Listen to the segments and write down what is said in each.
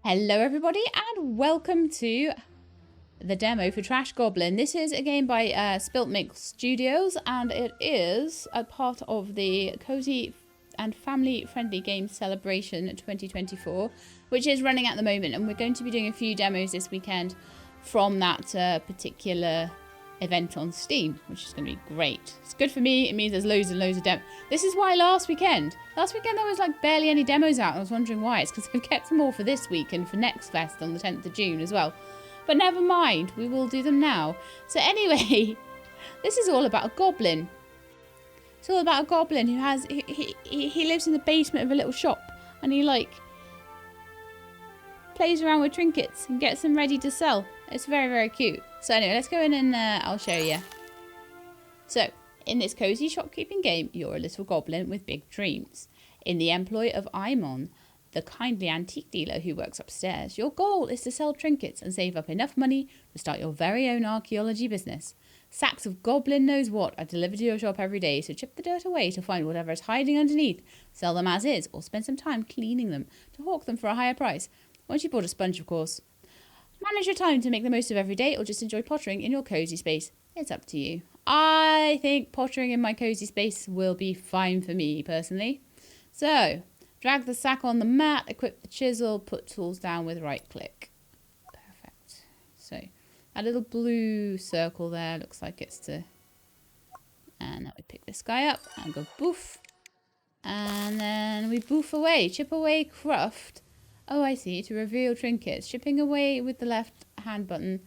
Hello everybody and welcome to the demo for Trash Goblin. This is a game by Spilt Studios and it is a part of the Cozy and Family Friendly Games Celebration 2024, which is running at the moment, and we're going to be doing a few demos this weekend from that particular event on Steam, which is going to be great. It's good for me. It means there's loads and loads of demos. This is why last weekend there was like barely any demos out. I was wondering why. It's because I've kept them all for this week and for next fest on the 10th of June as well. But never mind, we will do them now. So anyway, this is all about a goblin. It's all about a goblin who has he lives in the basement of a little shop, and he like plays around with trinkets and gets them ready to sell. It's very, very cute. So anyway, let's go in and I'll show you. So, in this cozy shopkeeping game, you're a little goblin with big dreams. In the employ of Imon, the kindly antique dealer who works upstairs, your goal is to sell trinkets and save up enough money to start your very own archaeology business. Sacks of goblin knows what are delivered to your shop every day, so chip the dirt away to find whatever is hiding underneath, sell them as is, or spend some time cleaning them to hawk them for a higher price. Once you've bought a sponge, of course. Manage your time to make the most of every day, or just enjoy pottering in your cozy space. It's up to you. I think pottering in my cozy space will be fine for me, personally. So, drag the sack on the mat, equip the chisel, put tools down with right click. Perfect. So, that little blue circle there looks like it's to... And now we pick this guy up and go boof. And then we boof away. Chip away craft. Oh, I see. To reveal trinkets. Chipping away with the left hand button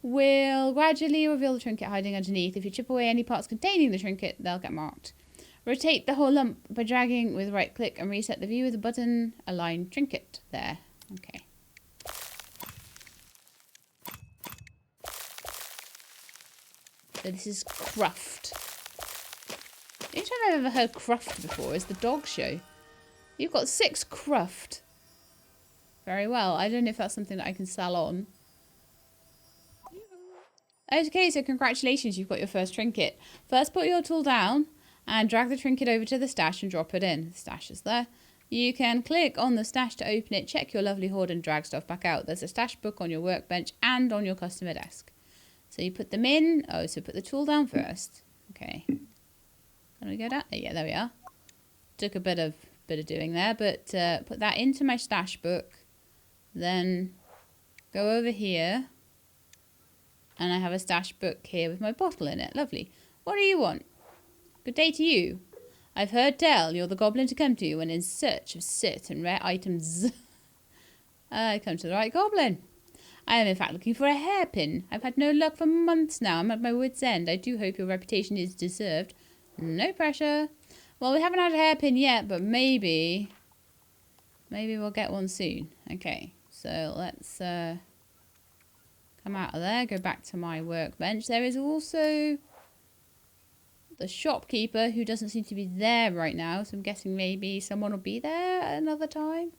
will gradually reveal the trinket hiding underneath. If you chip away any parts containing the trinket, they'll get marked. Rotate the whole lump by dragging with right click and reset the view with the button. Align trinket. There. Okay. So this is craft. The only time I've ever heard craft before is the dog show. You've got 6 craft. Very well. I don't know if that's something that I can sell on. Okay, so congratulations, you've got your first trinket. First, put your tool down and drag the trinket over to the stash and drop it in. The stash is there. You can click on the stash to open it, check your lovely hoard and drag stuff back out. There's a stash book on your workbench and on your customer desk. So you put them in. Oh, so put the tool down first. Okay. Can we go down? Yeah, there we are. Took a bit of doing there, but put that into my stash book. Then go over here, and I have a stash book here with my bottle in it. Lovely. What do you want? Good day to you. I've heard tell you're the goblin to come to when in search of certain rare items. I come to the right goblin. I am in fact looking for a hairpin. I've had no luck for months now. I'm at my wit's end. I do hope your reputation is deserved. No pressure. Well, we haven't had a hairpin yet, but maybe we'll get one soon. Okay. So let's come out of there, go back to my workbench. There is also the shopkeeper who doesn't seem to be there right now. So I'm guessing maybe someone will be there at another time.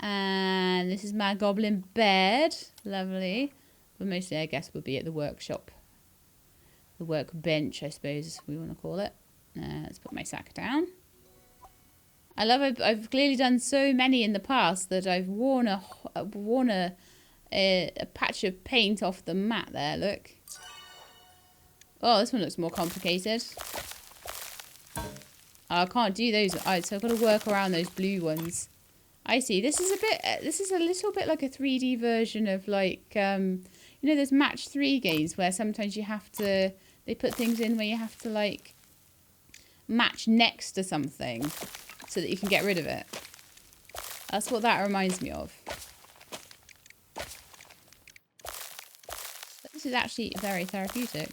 And this is my goblin bed. Lovely. But mostly I guess we'll be at the workshop. The workbench, I suppose we want to call it. Let's put my sack down. I love it. I've clearly done so many in the past that I've worn a patch of paint off the mat there. Look. Oh, this one looks more complicated. Oh, I can't do those. So I've got to work around those blue ones. I see. This is a little bit like a 3D version of like you know those match 3 games where sometimes you have to they put things in where you have to like match next to something so that you can get rid of it. That's what that reminds me of. But this is actually very therapeutic.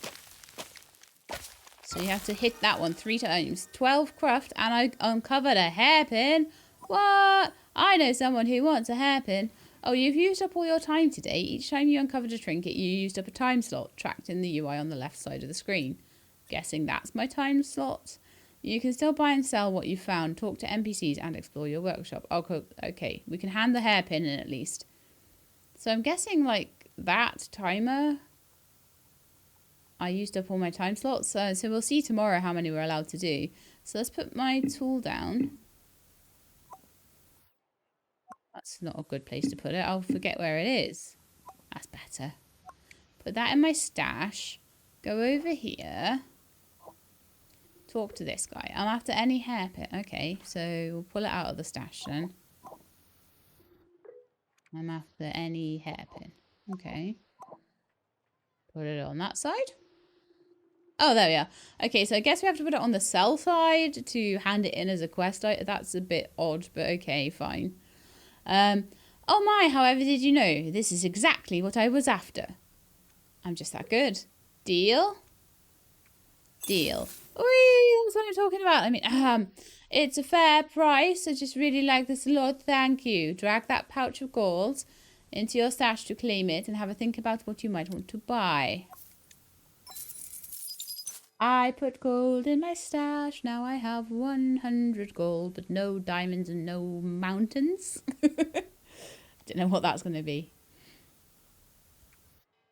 So you have to hit that one 3 times. 12 craft, and I uncovered a hairpin. What? I know someone who wants a hairpin. Oh, you've used up all your time today. Each time you uncovered a trinket, you used up a time slot tracked in the UI on the left side of the screen. Guessing that's my time slot. You can still buy and sell what you found, talk to NPCs, and explore your workshop. Oh, okay. We can hand the hairpin in at least. So I'm guessing, like, that timer... I used up all my time slots. So we'll see tomorrow how many we're allowed to do. So let's put my tool down. That's not a good place to put it. I'll forget where it is. That's better. Put that in my stash. Go over here. Talk to this guy. I'm after any hairpin. Okay, so we'll pull it out of the stash then. I'm after any hairpin. Okay. Put it on that side. Oh, there we are. Okay, so I guess we have to put it on the sell side to hand it in as a quest item. That's a bit odd, but okay, fine. Oh my, however did you know? This is exactly what I was after. I'm just that good. Deal? Deal. Whee, that's what I'm talking about. I mean, it's a fair price. I just really like this a lot. Thank you. Drag that pouch of gold into your stash to claim it and have a think about what you might want to buy. I put gold in my stash. Now I have 100 gold, but no diamonds and no mountains. Don't know what that's going to be.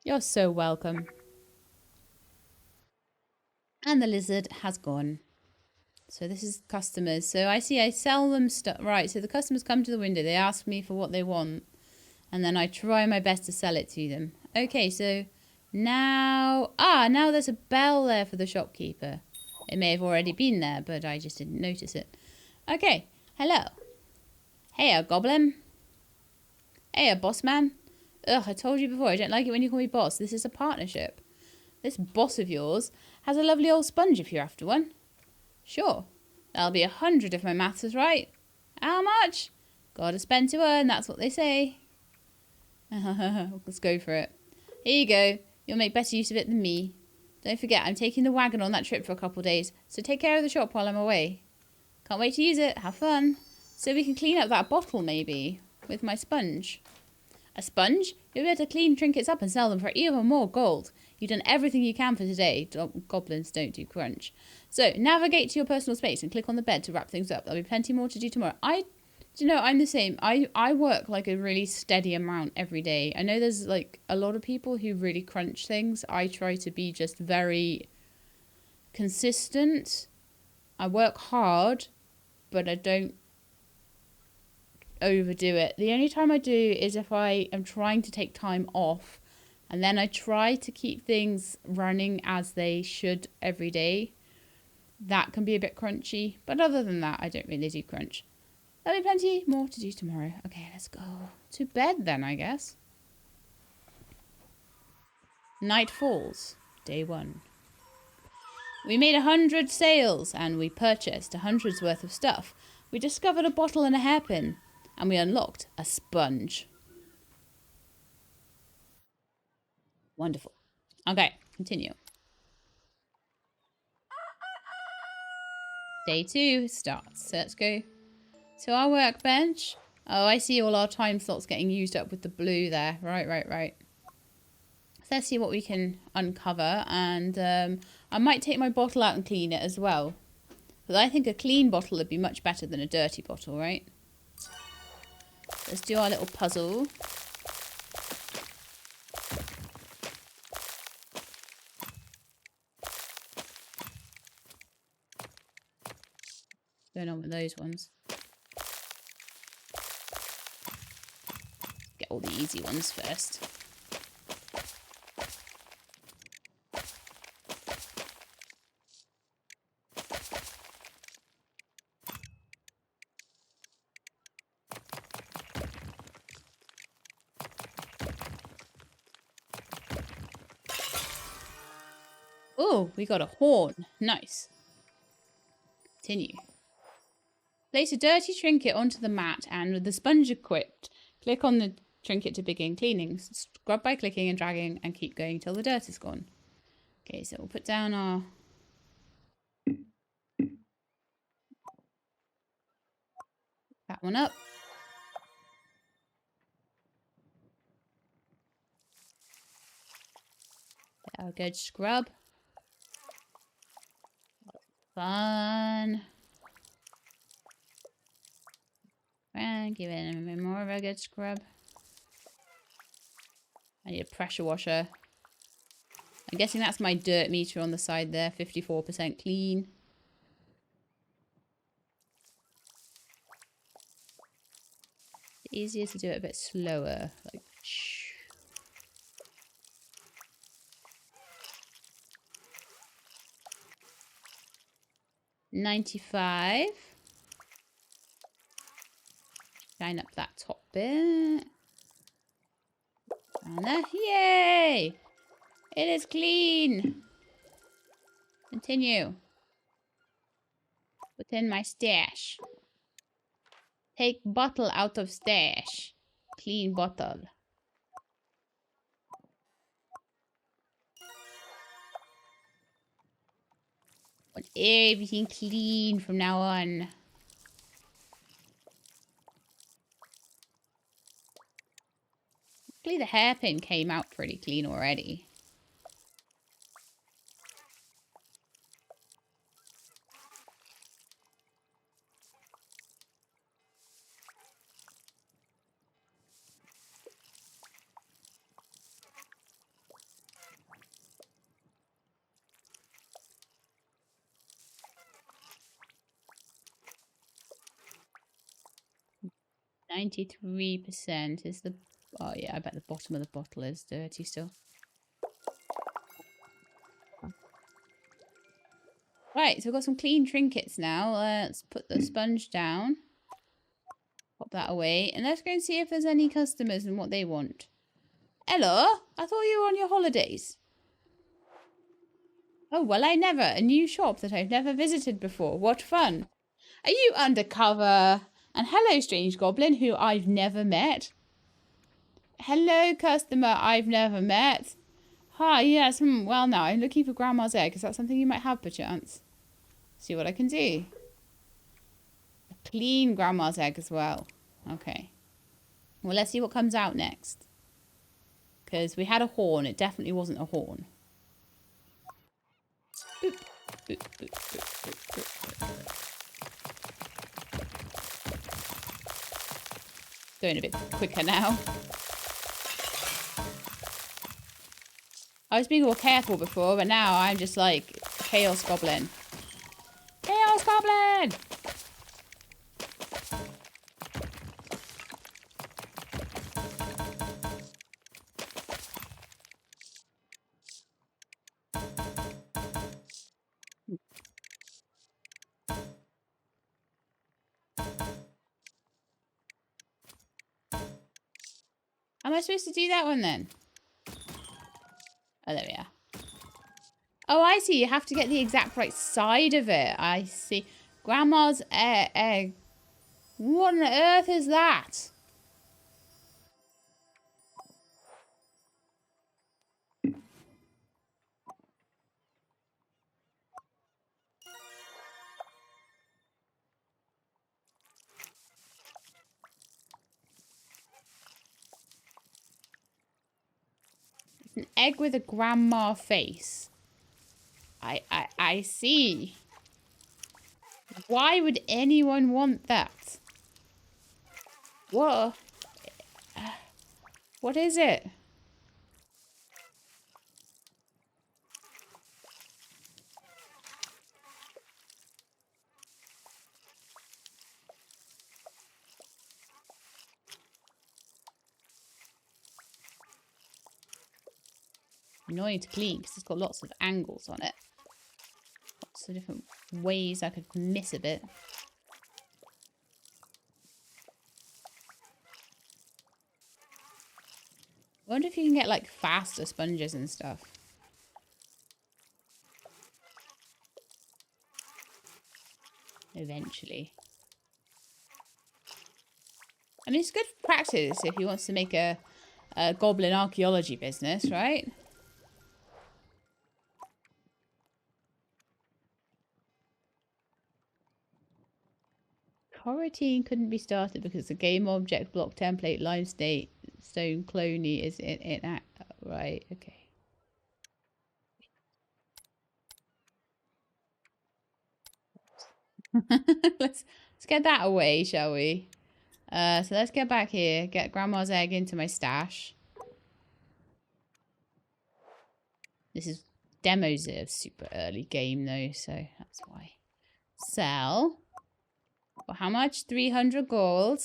You're so welcome. And the lizard has gone. So this is customers. So I see I sell them stuff. Right, so the customers come to the window. They ask me for what they want. And then I try my best to sell it to them. Okay, so now... now there's a bell there for the shopkeeper. It may have already been there, but I just didn't notice it. Okay, hello. Hey, Goblin. Hey, boss man. Ugh, I told you before, I don't like it when you call me boss. This is a partnership. This boss of yours has a lovely old sponge if you're after one. Sure. That'll be 100 if my maths is right. How much? Gotta spend to earn, that's what they say. Let's go for it. Here you go. You'll make better use of it than me. Don't forget, I'm taking the wagon on that trip for a couple of days, so take care of the shop while I'm away. Can't wait to use it. Have fun. So we can clean up that bottle, maybe, with my sponge. A sponge? You'll be able to clean trinkets up and sell them for even more gold. You've done everything you can for today. Goblins don't do crunch. So, navigate to your personal space and click on the bed to wrap things up. There'll be plenty more to do tomorrow. Do you know, I'm the same. I work like a really steady amount every day. I know there's like a lot of people who really crunch things. I try to be just very consistent. I work hard, but I don't overdo it. The only time I do is if I am trying to take time off, and then I try to keep things running as they should every day. That can be a bit crunchy, but other than that, I don't really do crunch. There'll be plenty more to do tomorrow. Okay, let's go to bed then, I guess. Night falls, day 1. We made 100 sales, and we purchased 100's worth of stuff. We discovered a bottle and a hairpin, and we unlocked a sponge. Wonderful. Okay, continue. Day 2 starts. So let's go to our workbench. Oh, I see all our time slots getting used up with the blue there. Right. So let's see what we can uncover. And I might take my bottle out and clean it as well. Because I think a clean bottle would be much better than a dirty bottle, right? Let's do our little puzzle. What's going on with those ones? Get all the easy ones first. Oh, we got a horn. Nice. Continue. Place a dirty trinket onto the mat and with the sponge equipped, click on the trinket to begin cleaning. Scrub by clicking and dragging and keep going till the dirt is gone. Okay, so we'll put down our... that one up. Get our good scrub. Fun. And give it a bit more of a good scrub. I need a pressure washer. I'm guessing that's my dirt meter on the side there. 54% clean. easier to do it a bit slower. Like, 95. Shine up that top bit. And there. Yay! It is clean. Continue. Put in my stash. Take bottle out of stash. Clean bottle. Want everything clean from now on. Luckily the hairpin came out pretty clean already. %93 is the... Oh yeah, I bet the bottom of the bottle is dirty still. Right, so we've got some clean trinkets now. Let's put the sponge down. Pop that away. And let's go and see if there's any customers and what they want. Hello? I thought you were on your holidays. Oh, well, I never. A new shop that I've never visited before. What fun. Are you undercover? And hello, strange goblin who I've never met. Hello, customer I've never met. Hi, yes, well now, I'm looking for Grandma's egg. Is that something you might have, perchance? See what I can do. A clean Grandma's egg as well. Okay. Well, let's see what comes out next. Because we had a horn. It definitely wasn't a horn. Boop. Boop, boop, boop, boop, boop. Going a bit quicker now. I was being more careful before, but now I'm just like Chaos Goblin. Chaos Goblin! Am I supposed to do that one then? Oh, there we are. Oh, I see. You have to get the exact right side of it. I see. Grandma's egg. What on earth is that? It's an egg with a grandma face. I see. Why would anyone want that? What? What is it? Annoying to clean because it's got lots of angles on it. Lots of different ways I could miss a bit. I wonder if you can get like faster sponges and stuff. Eventually. I mean, it's good practice if he wants to make a goblin archaeology business, right? Coroutine couldn't be started because the game object block template limestone cloney is in right, okay. let's get that away, shall we? So let's get back here, get Grandma's egg into my stash. This is demos of super early game though, so that's why. Sell. For how much? 300 gold.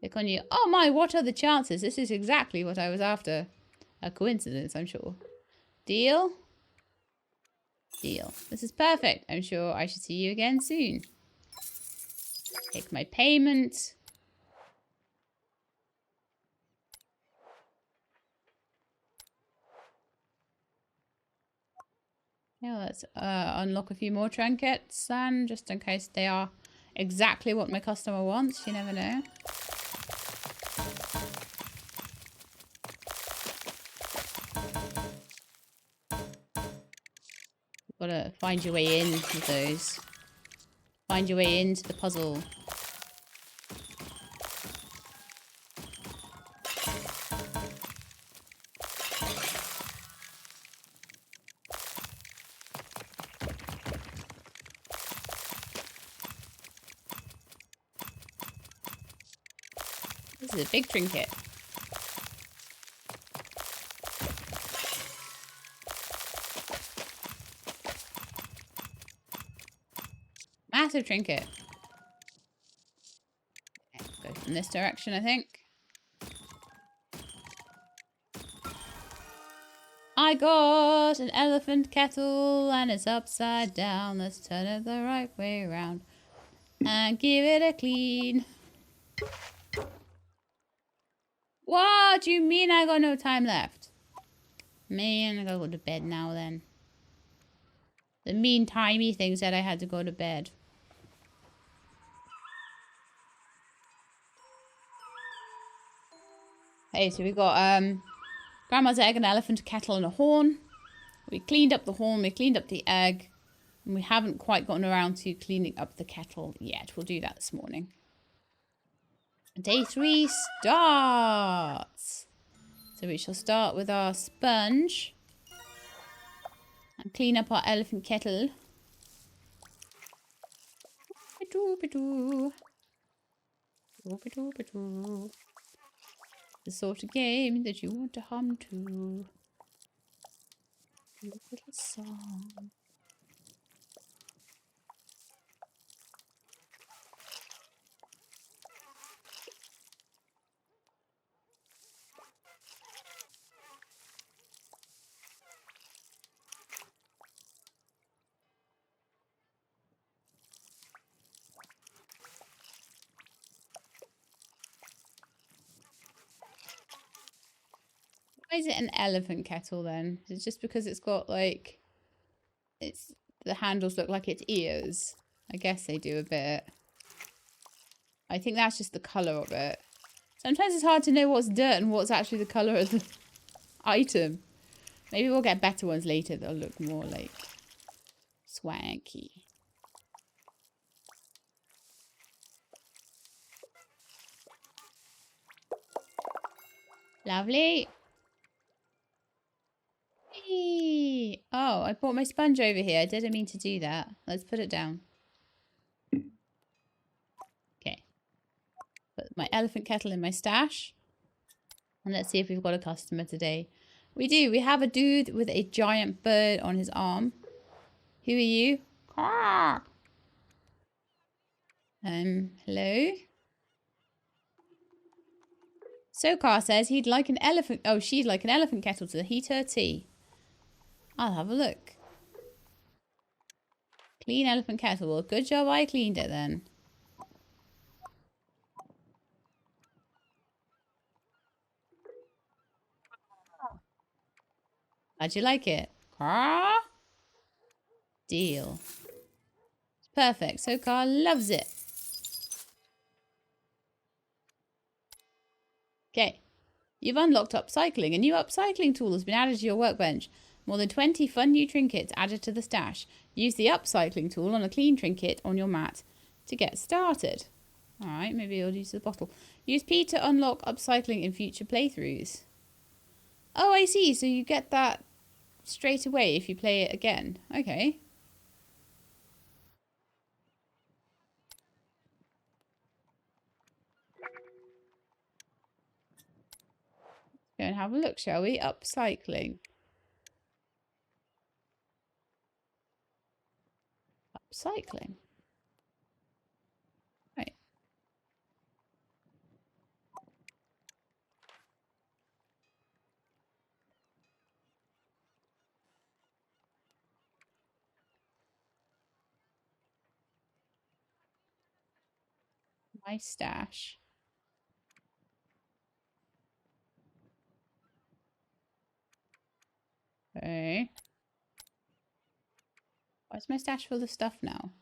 Click on you. Oh my, what are the chances? This is exactly what I was after. A coincidence, I'm sure. Deal? Deal. This is perfect. I'm sure I should see you again soon. Take my payment. Yeah, let's unlock a few more trinkets then, just in case they are exactly what my customer wants. You never know. You've gotta find your way in with those. Find your way into the puzzle. This is a big trinket. Massive trinket. Okay, go from this direction, I think. I got an elephant kettle and it's upside down. Let's turn it the right way around and give it a clean. What do you mean I got no time left? Man, I gotta go to bed now then. The mean timey thing said I had to go to bed. Hey, so we got grandma's egg, an elephant, a kettle, and a horn. We cleaned up the horn, we cleaned up the egg, and we haven't quite gotten around to cleaning up the kettle yet. We'll do that this morning. Day 3 starts. So we shall start with our sponge and clean up our elephant kettle. The sort of game that you want to hum to. Do a little song. Why is it an elephant kettle then? Is it just because it's got like, the handles look like its ears? I guess they do a bit. I think that's just the colour of it. Sometimes it's hard to know what's dirt and what's actually the colour of the item. Maybe we'll get better ones later that'll look more like swanky. Lovely. Whee! Oh, I brought my sponge over here. I didn't mean to do that. Let's put it down. Okay. Put my elephant kettle in my stash. And let's see if we've got a customer today. We do. We have a dude with a giant bird on his arm. Who are you? Hello? Sokar says he'd like an elephant... Oh, she'd like an elephant kettle to heat her tea. I'll have a look. Clean elephant kettle. Well, good job I cleaned it then. How'd you like it? Deal. Perfect. Sokar loves it. Okay. You've unlocked upcycling. A new upcycling tool has been added to your workbench. More than 20 fun new trinkets added to the stash. Use the upcycling tool on a clean trinket on your mat to get started. Alright, maybe I'll use the bottle. Use P to unlock upcycling in future playthroughs. Oh, I see. So you get that straight away if you play it again. Okay. Go and have a look, shall we? Upcycling. Upcycling. Right. My stash. Okay. Why is my stash full of stuff now?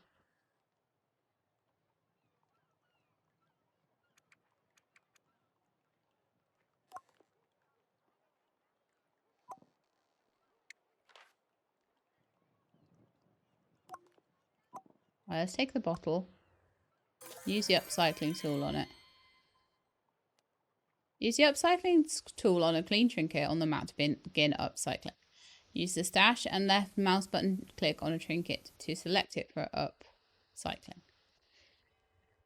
Well, let's take the bottle. Use the upcycling tool on it. Use the upcycling tool on a clean trinket on the map to begin upcycling. Use the stash and left mouse button click on a trinket to select it for upcycling.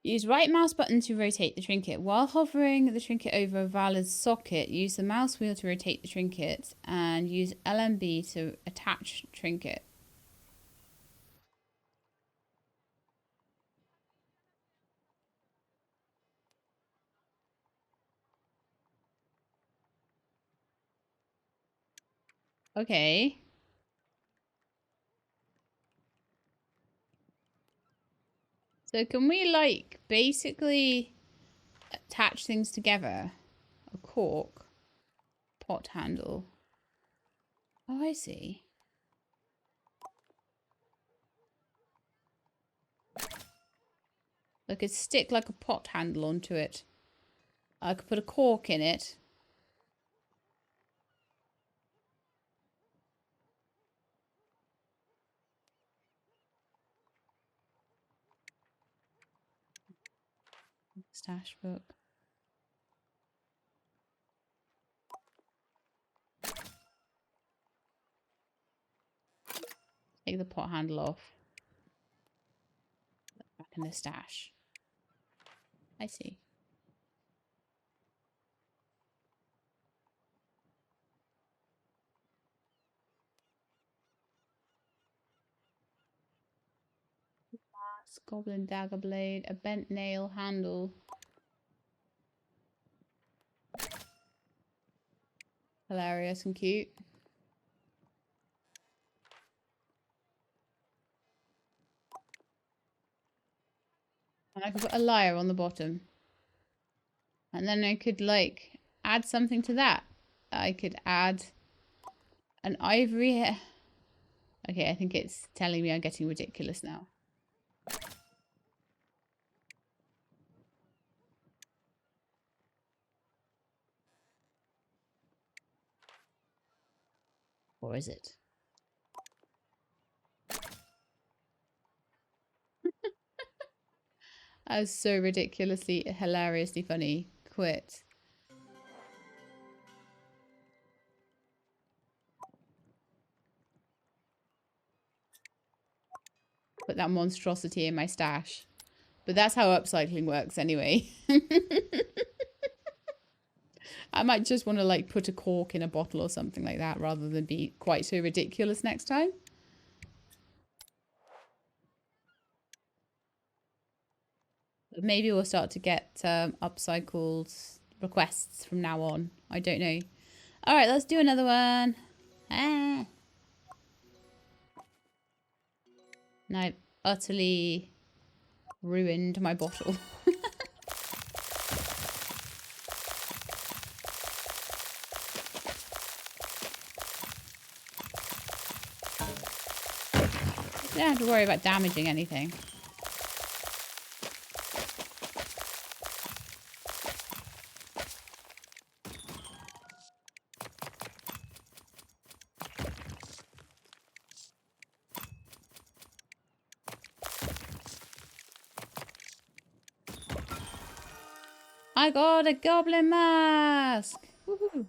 Use right mouse button to rotate the trinket. While hovering the trinket over a valid socket, use the mouse wheel to rotate the trinket and use LMB to attach trinket. Okay. So can we like basically attach things together? A cork, pot handle. Oh, I see. I could stick like a pot handle onto it. I could put a cork in it. Stash book. Take the pot handle off. Back in the stash. I see. Goblin dagger blade, a bent nail handle. Hilarious and cute. And I could put a lyre on the bottom. And then I could like add something to that. I could add an ivory. Okay, I think it's telling me I'm getting ridiculous now. Or is it? That was so ridiculously, hilariously funny. Quit. Put that monstrosity in my stash. But that's how upcycling works anyway. I might just want to like put a cork in a bottle or something like that rather than be quite so ridiculous next time. But maybe we'll start to get upcycled requests from now on. I don't know. All right, let's do another one. Ah. Now I've utterly ruined my bottle. Don't have to worry about damaging anything. I got a goblin mask! Woohoo!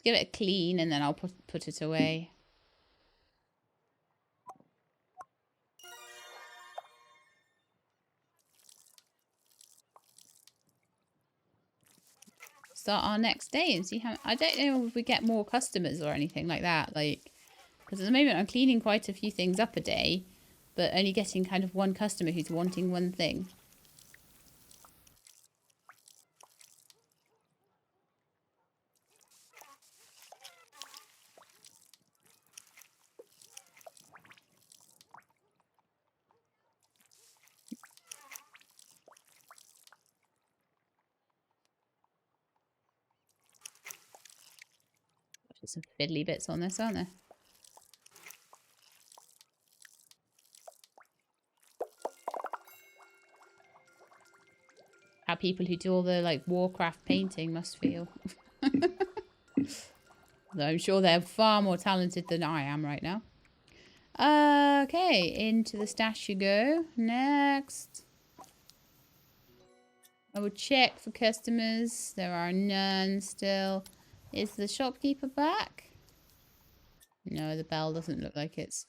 Give it a clean and then I'll put it away. Start our next day and see how... I don't know if we get more customers or anything like that. Like, because at the moment I'm cleaning quite a few things up a day, but only getting kind of one customer who's wanting one thing. There's some fiddly bits on this, aren't there? How people who do all the like Warcraft painting must feel. Though I'm sure they're far more talented than I am right now. Okay, into the stash you go. Next. I will check for customers. There are none still. Is the shopkeeper back? No, the bell doesn't look like it's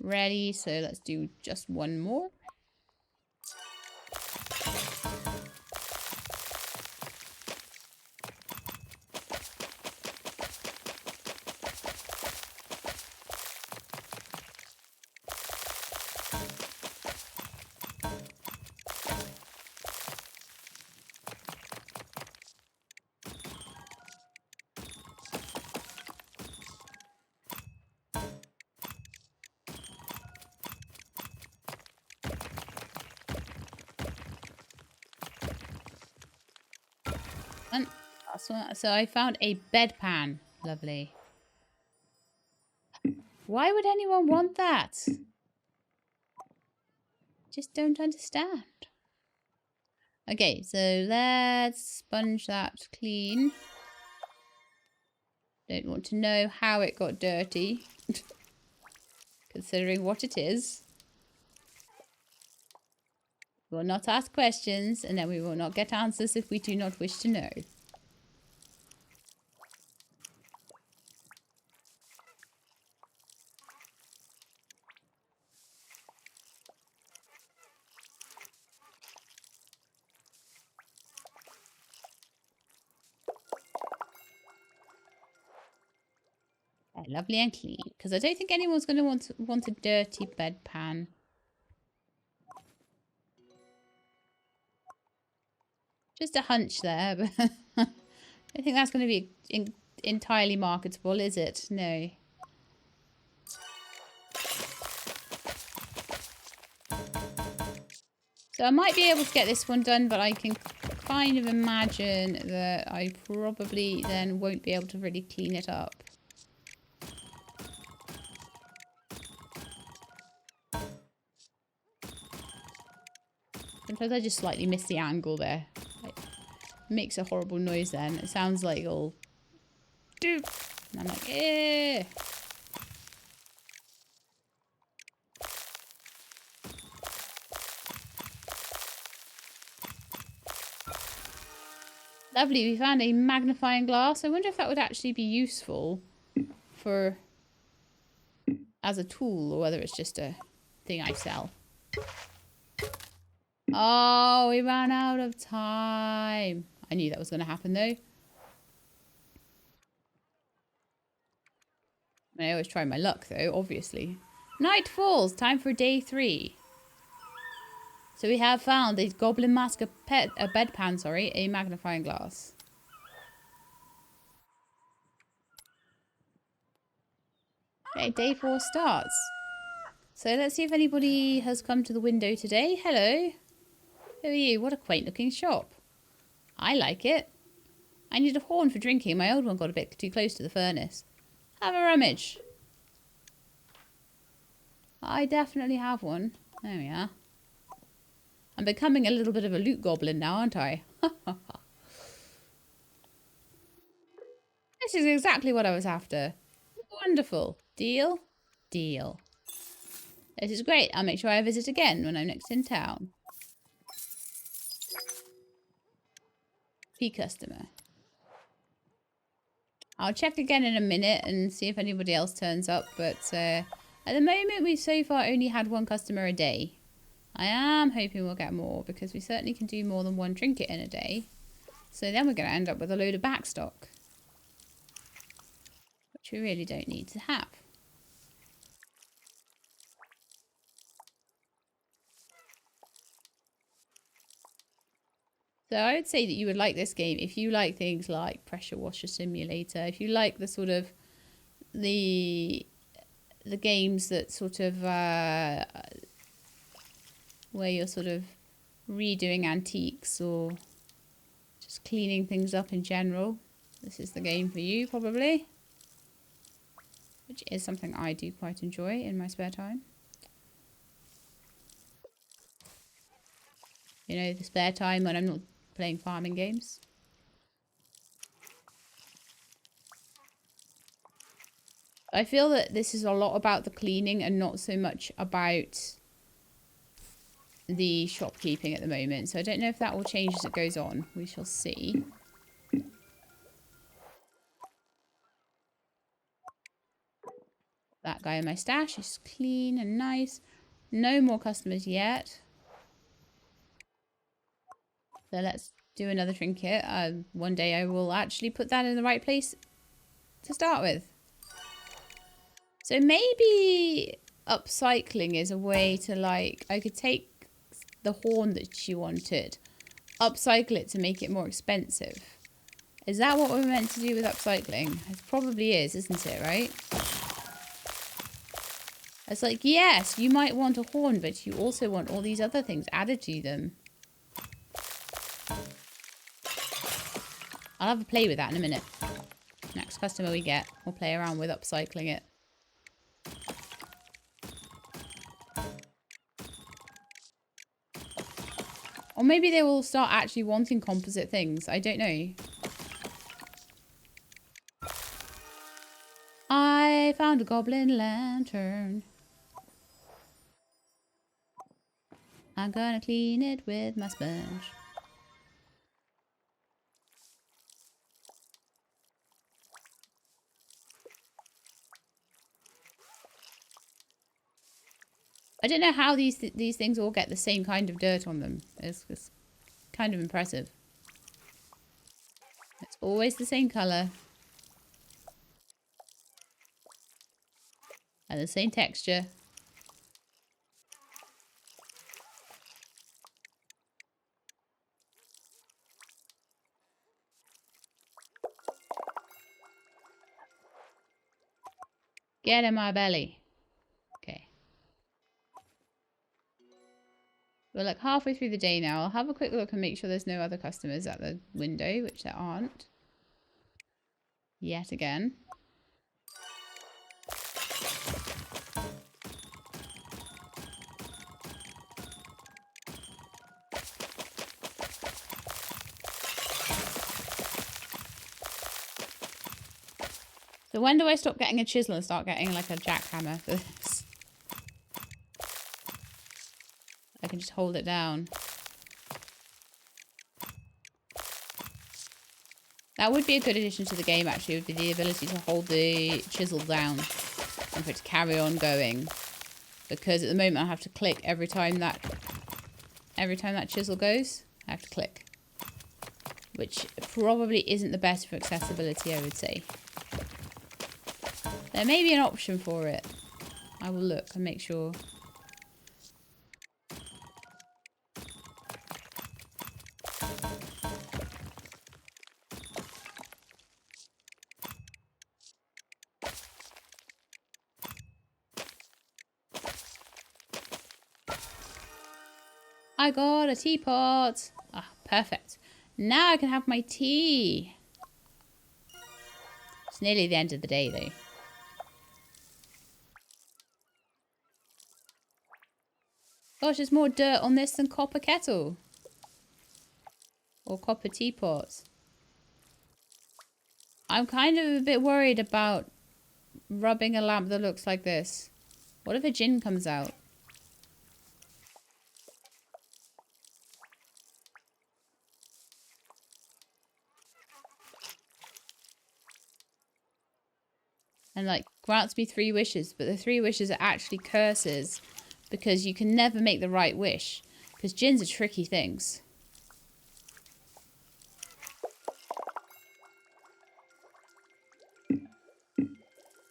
ready. So let's do just one more. So I found a bedpan. Lovely. Why would anyone want that? Just don't understand. Okay, so let's sponge that clean. Don't want to know how it got dirty. Considering what it is. We will not ask questions, and then we will not get answers if we do not wish to know. Lovely and clean, because I don't think anyone's going to want a dirty bedpan. Just a hunch there, but I don't think that's going to be entirely marketable, is it? No. So I might be able to get this one done, but I can kind of imagine that I probably then won't be able to really clean it up. Sometimes I just slightly miss the angle there. It makes a horrible noise then. It sounds like it'll do. And I'm like, eh. Lovely, we found a magnifying glass. I wonder if that would actually be useful for as a tool, or whether it's just a thing I sell. Oh, we ran out of time. I knew that was going to happen though. I always try my luck though, obviously. Night falls, time for day 3. So we have found a goblin mask, a bedpan, sorry, a magnifying glass. Okay, day 4 starts. So let's see if anybody has come to the window today. Hello. Who are you? What a quaint looking shop. I like it. I need a horn for drinking. My old one got a bit too close to the furnace. Have a rummage. I definitely have one. There we are. I'm becoming a little bit of a loot goblin now, aren't I? This is exactly what I was after. Wonderful. Deal? Deal. This is great. I'll make sure I visit again when I'm next in town. P customer. I'll check again in a minute and see if anybody else turns up, but at the moment we've so far only had one customer a day. I am hoping we'll get more, because we certainly can do more than one trinket in a day. So then we're going to end up with a load of backstock, which we really don't need to have. So I would say that you would like this game if you like things like Pressure Washer Simulator, if you like the sort of the games that sort of where you're sort of redoing antiques or just cleaning things up in general. This is the game for you, probably. which is something I do quite enjoy in my spare time. You know, the spare time when I'm not playing farming games. I feel that this is a lot about the cleaning and not so much about the shopkeeping at the moment. So I don't know if that will change as it goes on. We shall see. That guy in my stash is clean and nice. No more customers yet. So let's do another trinket. One day I will actually put that in the right place to start with. So maybe upcycling is a way to, like, I could take the horn that she wanted, upcycle it to make it more expensive. Is that what we're meant to do with upcycling? It probably is, isn't it, right? It's like, yes, you might want a horn, but you also want all these other things added to them. I'll have a play with that in a minute. Next customer we get, we'll play around with upcycling it. Or maybe they will start actually wanting composite things. I don't know. I found a goblin lantern. I'm gonna clean it with my sponge. I don't know how these things all get the same kind of dirt on them. It's kind of impressive. It's always the same colour. And the same texture. Get in my belly. Okay. We're like halfway through the day now. I'll have a quick look and make sure there's no other customers at the window, which there aren't. Yet again. So when do I stop getting a chisel and start getting like a jackhammer for this? I can just hold it down. That would be a good addition to the game, actually, would be the ability to hold the chisel down and for it to carry on going. Because at the moment I have to click every time that chisel goes. I have to click. Which probably isn't the best for accessibility, I would say. There may be an option for it. I will look and make sure. I got a teapot. Ah, perfect. Now I can have my tea. It's nearly the end of the day, though. Gosh, there's more dirt on this than copper kettle. Or copper teapot. I'm kind of a bit worried about rubbing a lamp that looks like this. What if a djinn comes out? And like grants me 3 wishes, but the 3 wishes are actually curses because you can never make the right wish because djinns are tricky things.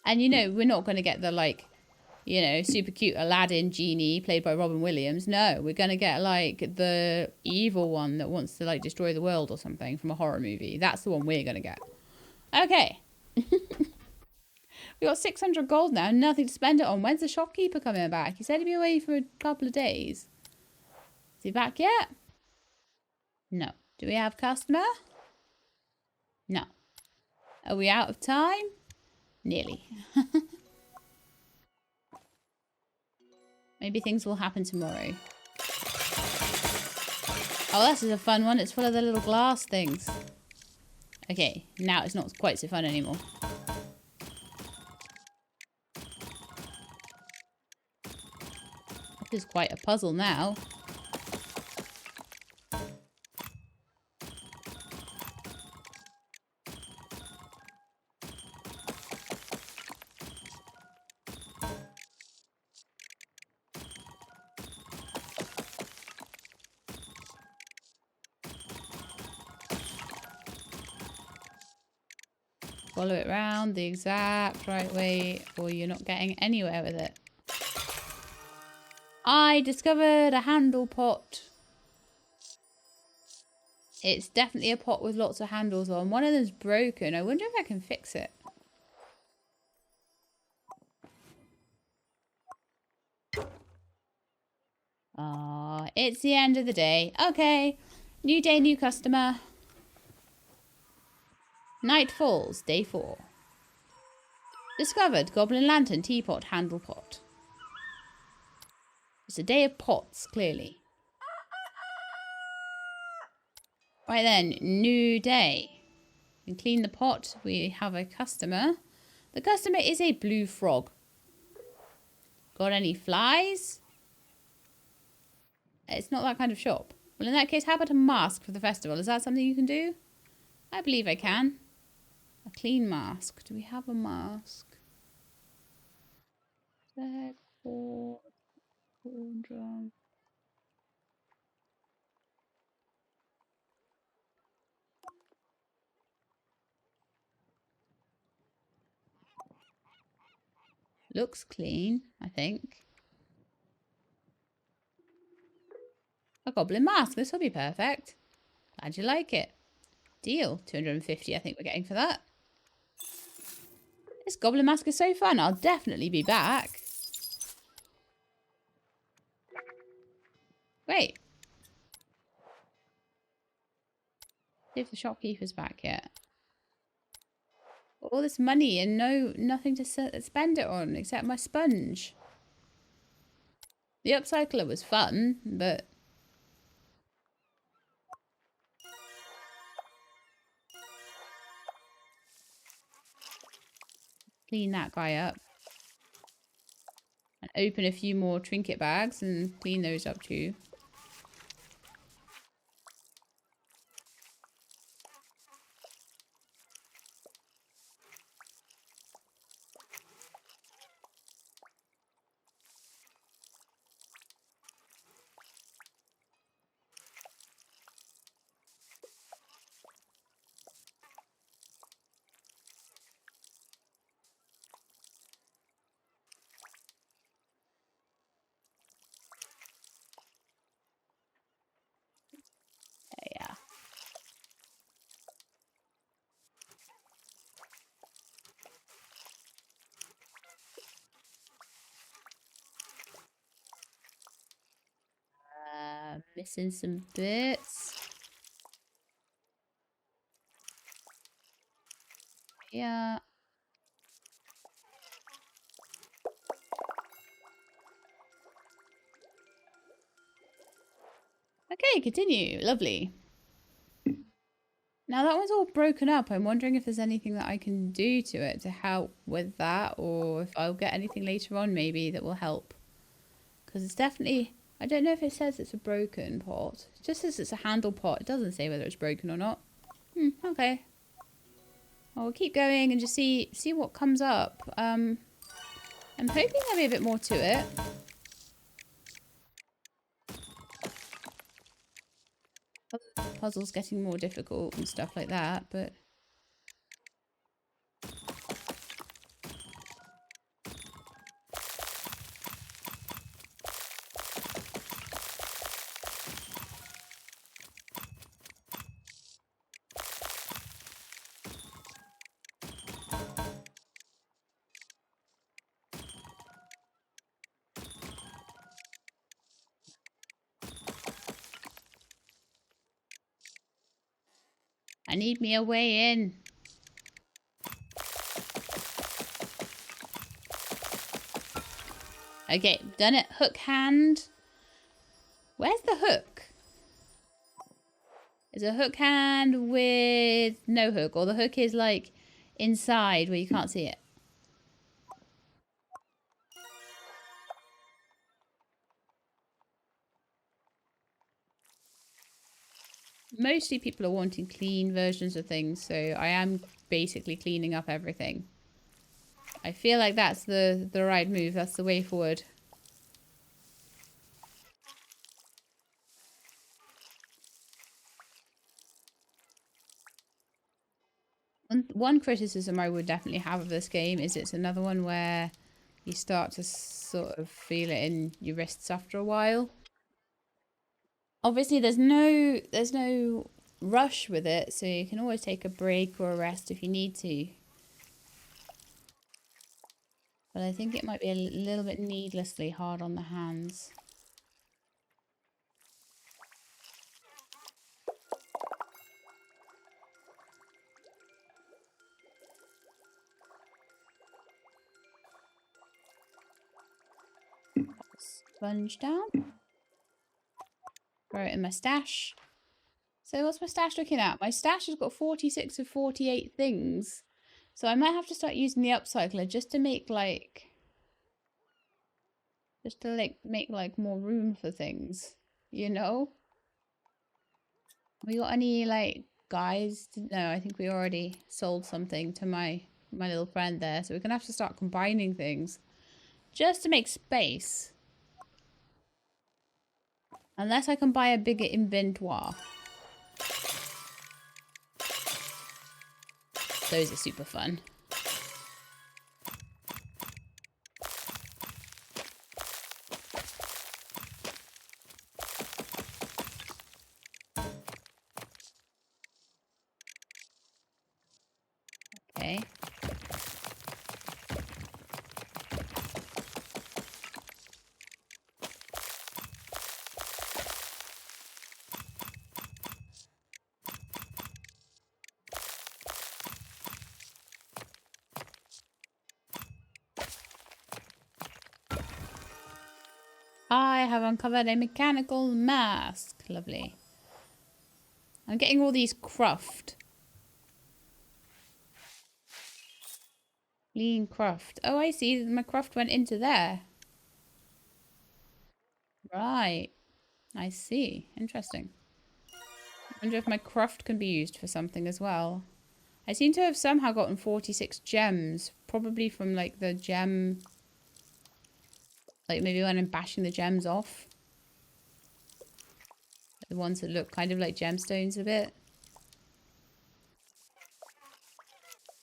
And you know, we're not going to get the like, you know, super cute Aladdin genie played by Robin Williams. No, we're going to get like the evil one that wants to like destroy the world or something from a horror movie. That's the one we're going to get. Okay. We got 600 gold now, nothing to spend it on. When's the shopkeeper coming back? He said he'd be away for a couple of days. Is he back yet? No. Do we have customer? No. Are we out of time? Nearly. Maybe things will happen tomorrow. Oh, this is a fun one. It's full of the little glass things. Okay, now it's not quite so fun anymore. This is quite a puzzle now. Follow it round the exact right way or you're not getting anywhere with it. I discovered a handle pot. It's definitely a pot with lots of handles on. One of them's broken. I wonder if I can fix it. Ah, it's the end of the day. Okay. New day, new customer. Night falls, day 4. Discovered Goblin lantern, teapot, handle pot. It's a day of pots, clearly. Right then, new day. We clean the pot. We have a customer. The customer is a blue frog. Got any flies? It's not that kind of shop. Well, in that case, how about a mask for the festival? Is that something you can do? I believe I can. A clean mask. Do we have a mask? Looks clean, I think. A goblin mask. This will be perfect. Glad you like it. Deal. 250, I think we're getting for that. This goblin mask is so fun. I'll definitely be back. Great. See if the shopkeeper's back yet. All this money and nothing to spend it on except my sponge. The upcycler was fun, but clean that guy up. And open a few more trinket bags and clean those up too. Yeah. Missing some bits. Yeah. Okay, continue. Lovely. Now that one's all broken up. I'm wondering if there's anything that I can do to it to help with that, or if I'll get anything later on maybe that will help. Because it's definitely... I don't know if it says it's a broken pot. It just says it's a handle pot. It doesn't say whether it's broken or not. Okay. Well, we'll keep going and just see what comes up. I'm hoping there'll be a bit more to it. Puzzles getting more difficult and stuff like that, but... I need me a way in. Okay, done it. Hook hand. Where's the hook? Is a hook hand with no hook, or the hook is like inside where you can't see it? Mostly people are wanting clean versions of things, so I am basically cleaning up everything. I feel like that's the right move. That's the way forward. One criticism I would definitely have of this game is it's another one where you start to sort of feel it in your wrists after a while. Obviously, there's no rush with it, so you can always take a break or a rest if you need to. But I think it might be a little bit needlessly hard on the hands. Sponge down. Throw it in my stash. So what's my stash looking at? My stash has got 46 of 48 things. So I might have to start using the upcycler just to make like... Just to make like more room for things. You know? We got any like guys? No, I think we already sold something to my little friend there. So we're going to have to start combining things. Just to make space. Unless I can buy a bigger inventory. Those are super fun. Okay. I have uncovered a mechanical mask. Lovely. I'm getting all these cruft. Lean cruft. Oh, I see. My cruft went into there. Right. I see. Interesting. I wonder if my cruft can be used for something as well. I seem to have somehow gotten 46 gems. Probably from like the gem... Like maybe when I'm bashing the gems off. The ones that look kind of like gemstones a bit.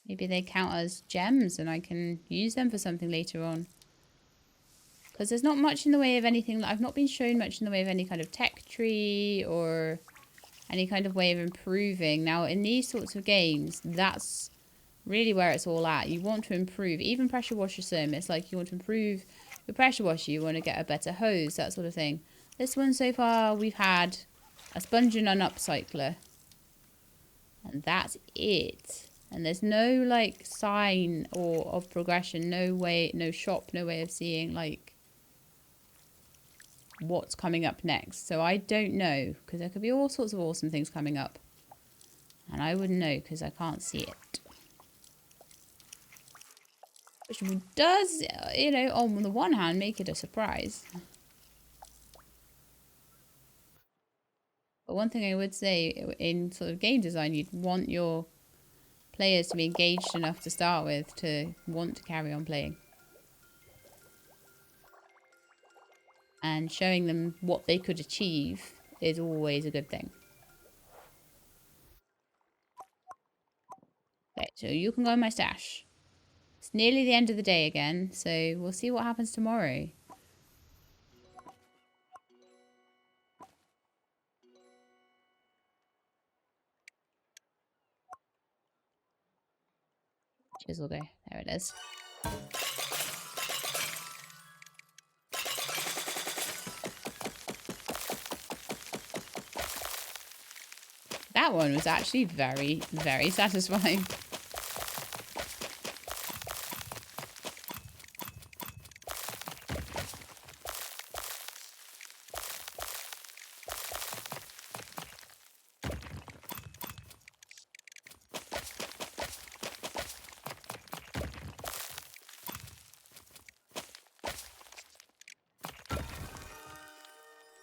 Maybe they count as gems and I can use them for something later on. Because there's not much in the way of anything. I've not been shown much in the way of any kind of tech tree or any kind of way of improving. Now, in these sorts of games, that's really where it's all at. You want to improve. Even pressure washer sim, it's like you want to improve your pressure washer. You want to get a better hose, that sort of thing. This one so far, we've had a sponge and an upcycler. And that's it. And there's no like sign or of progression. No way, no shop, no way of seeing like what's coming up next. So I don't know, because there could be all sorts of awesome things coming up. And I wouldn't know because I can't see it. Which does, you know, on the one hand, make it a surprise. But one thing I would say in sort of game design, you'd want your players to be engaged enough to start with to want to carry on playing. And showing them what they could achieve is always a good thing. Okay, so you can go in my stash. It's nearly the end of the day again, so we'll see what happens tomorrow. Chisel go. There it is. That one was actually very, very satisfying.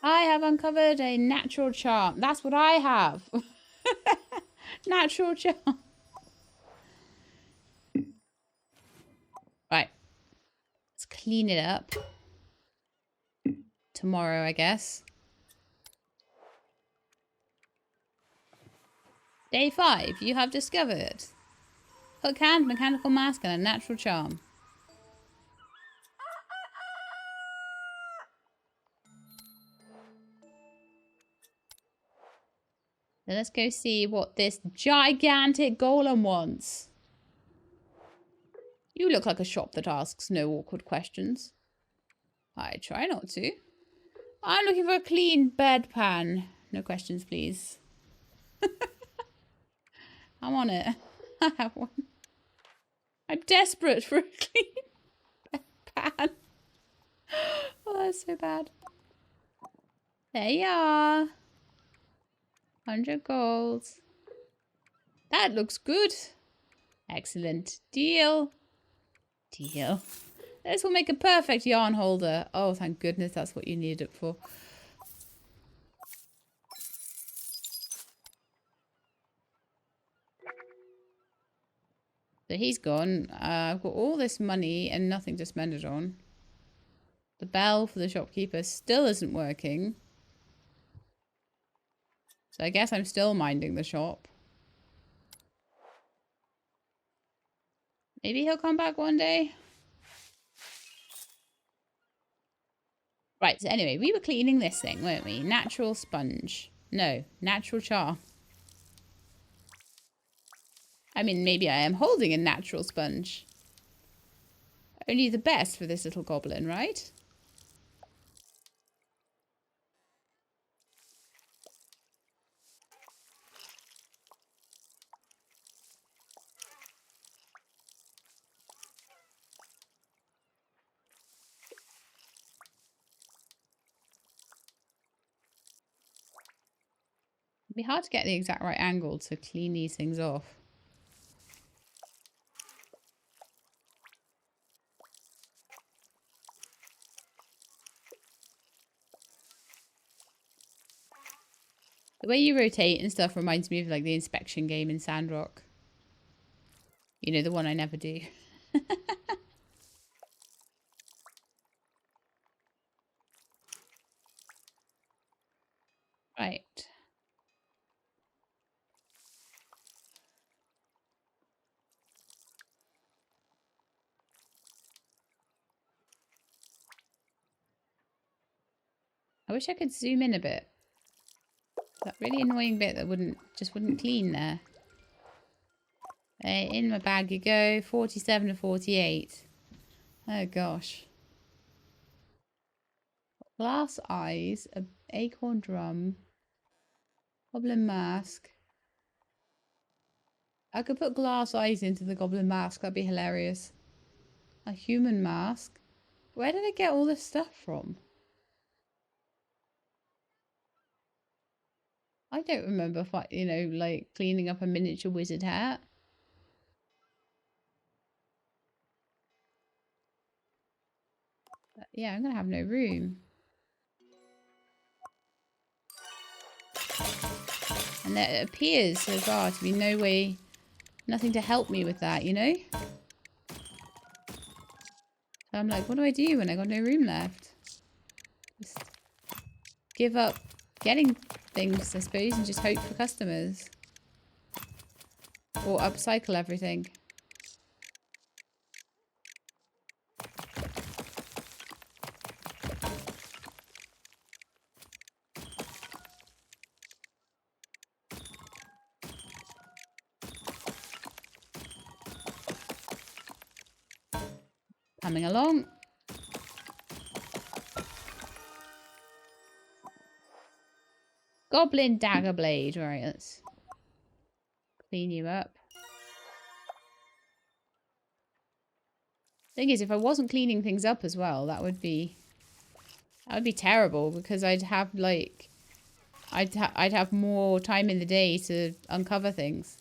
I have uncovered a natural charm. That's what I have. Natural charm. Right. Let's clean it up. Tomorrow, I guess. Day 5. You have discovered hook hand, mechanical mask, and a natural charm. Then let's go see what this gigantic golem wants. You look like a shop that asks no awkward questions. I try not to. I'm looking for a clean bedpan. No questions, please. I'm on it. I have one. I'm desperate for a clean bedpan. Oh, that's so bad. There you are. 100 gold. That looks good. Excellent. Deal. Deal. This will make a perfect yarn holder. Oh, thank goodness that's what you need it for. So he's gone. I've got all this money and nothing to spend it on. The bell for the shopkeeper still isn't working. So I guess I'm still minding the shop. Maybe he'll come back one day. Right, so anyway, we were cleaning this thing, weren't we? Natural sponge. No, natural char. I mean, maybe I am holding a natural sponge. Only the best for this little goblin, right? It'd be hard to get the exact right angle to clean these things off. The way you rotate and stuff reminds me of like the inspection game in Sandrock. You know, the one I never do. Right. I wish I could zoom in a bit. That really annoying bit that wouldn't clean there. In my bag you go. 47 to 48. Oh gosh. Glass eyes, a acorn drum, goblin mask. I could put glass eyes into the goblin mask. That'd be hilarious. A human mask. Where did I get all this stuff from? I don't remember, you know, like cleaning up a miniature wizard hat. But yeah, I'm gonna have no room. And there appears so far to be no way, nothing to help me with that, you know? So I'm like, what do I do when I got no room left? Just give up getting things, I suppose, and just hope for customers. Or upcycle everything. Coming along. Goblin dagger blade. Right, let's clean you up. Thing is, if I wasn't cleaning things up as well, that would be terrible, because I'd have like I'd have more time in the day to uncover things.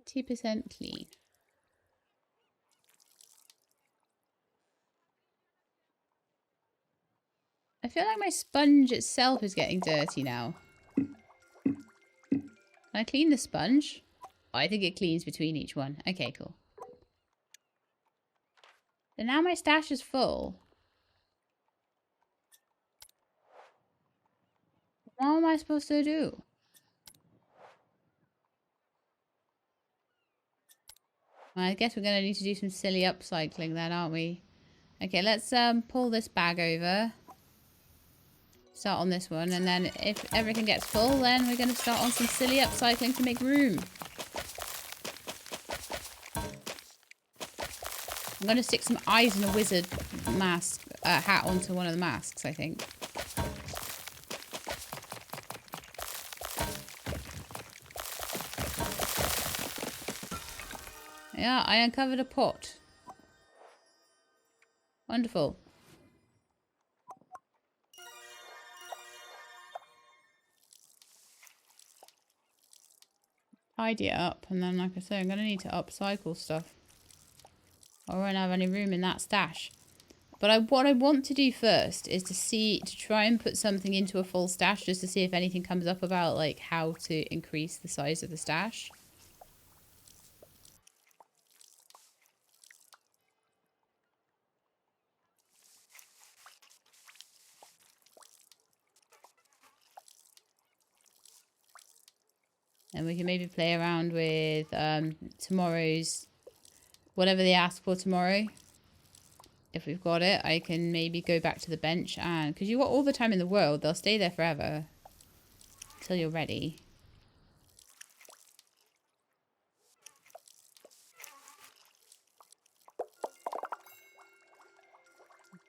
90% clean. I feel like my sponge itself is getting dirty now. Can I clean the sponge? Oh, I think it cleans between each one. Okay, cool. And now my stash is full. What am I supposed to do? Well, I guess we're going to need to do some silly upcycling then, aren't we? Okay, let's pull this bag over. Start on this one, and then if everything gets full, then we're going to start on some silly upcycling to make room. I'm going to stick some eyes and a wizard mask hat onto one of the masks, I think. Yeah, I uncovered a pot. Wonderful. Tidy it up, and then, like I say, I'm going to need to upcycle stuff. I won't have any room in that stash. But what I want to do first is to try and put something into a full stash just to see if anything comes up about, like, how to increase the size of the stash. And we can maybe play around with tomorrow's, whatever they ask for tomorrow. If we've got it, I can maybe go back to the bench and, because you've got all the time in the world, they'll stay there forever until you're ready.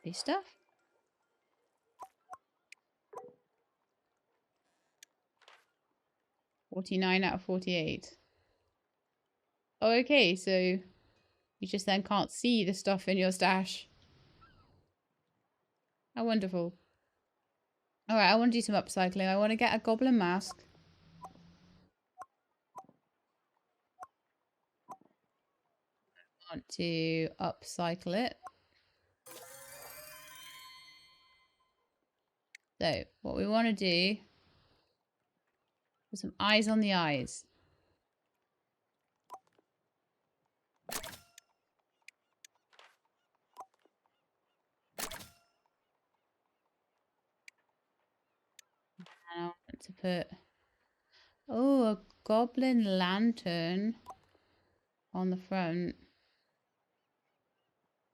This stuff? $49 out of 48. Oh, okay, so you just then can't see the stuff in your stash. How wonderful. Alright, I want to do some upcycling. I want to get a goblin mask. I want to upcycle it. So, what we want to do, put some eyes on the eyes. And I want to put, oh, a goblin lantern on the front.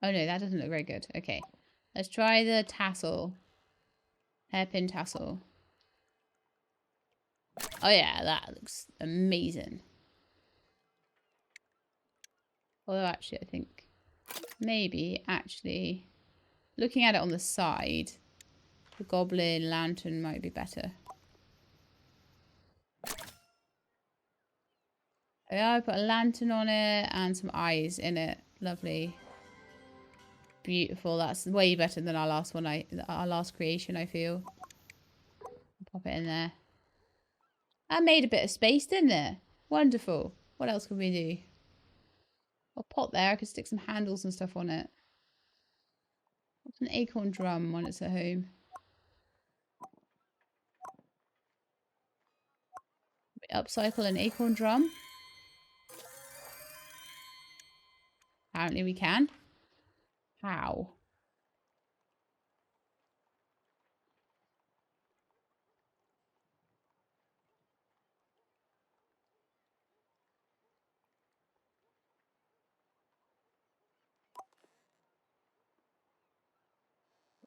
Oh no, that doesn't look very good. Okay, let's try the tassel. Hairpin tassel. Oh yeah, that looks amazing. Although actually, I think maybe actually looking at it on the side, the goblin lantern might be better. Oh yeah, I put a lantern on it and some eyes in it. Lovely. Beautiful. That's way better than our last one. Our last creation, I feel. Pop it in there. That made a bit of space, didn't it? Wonderful. What else can we do? A pot there. I could stick some handles and stuff on it. What's an acorn drum when it's at home? We upcycle an acorn drum. Apparently we can. How?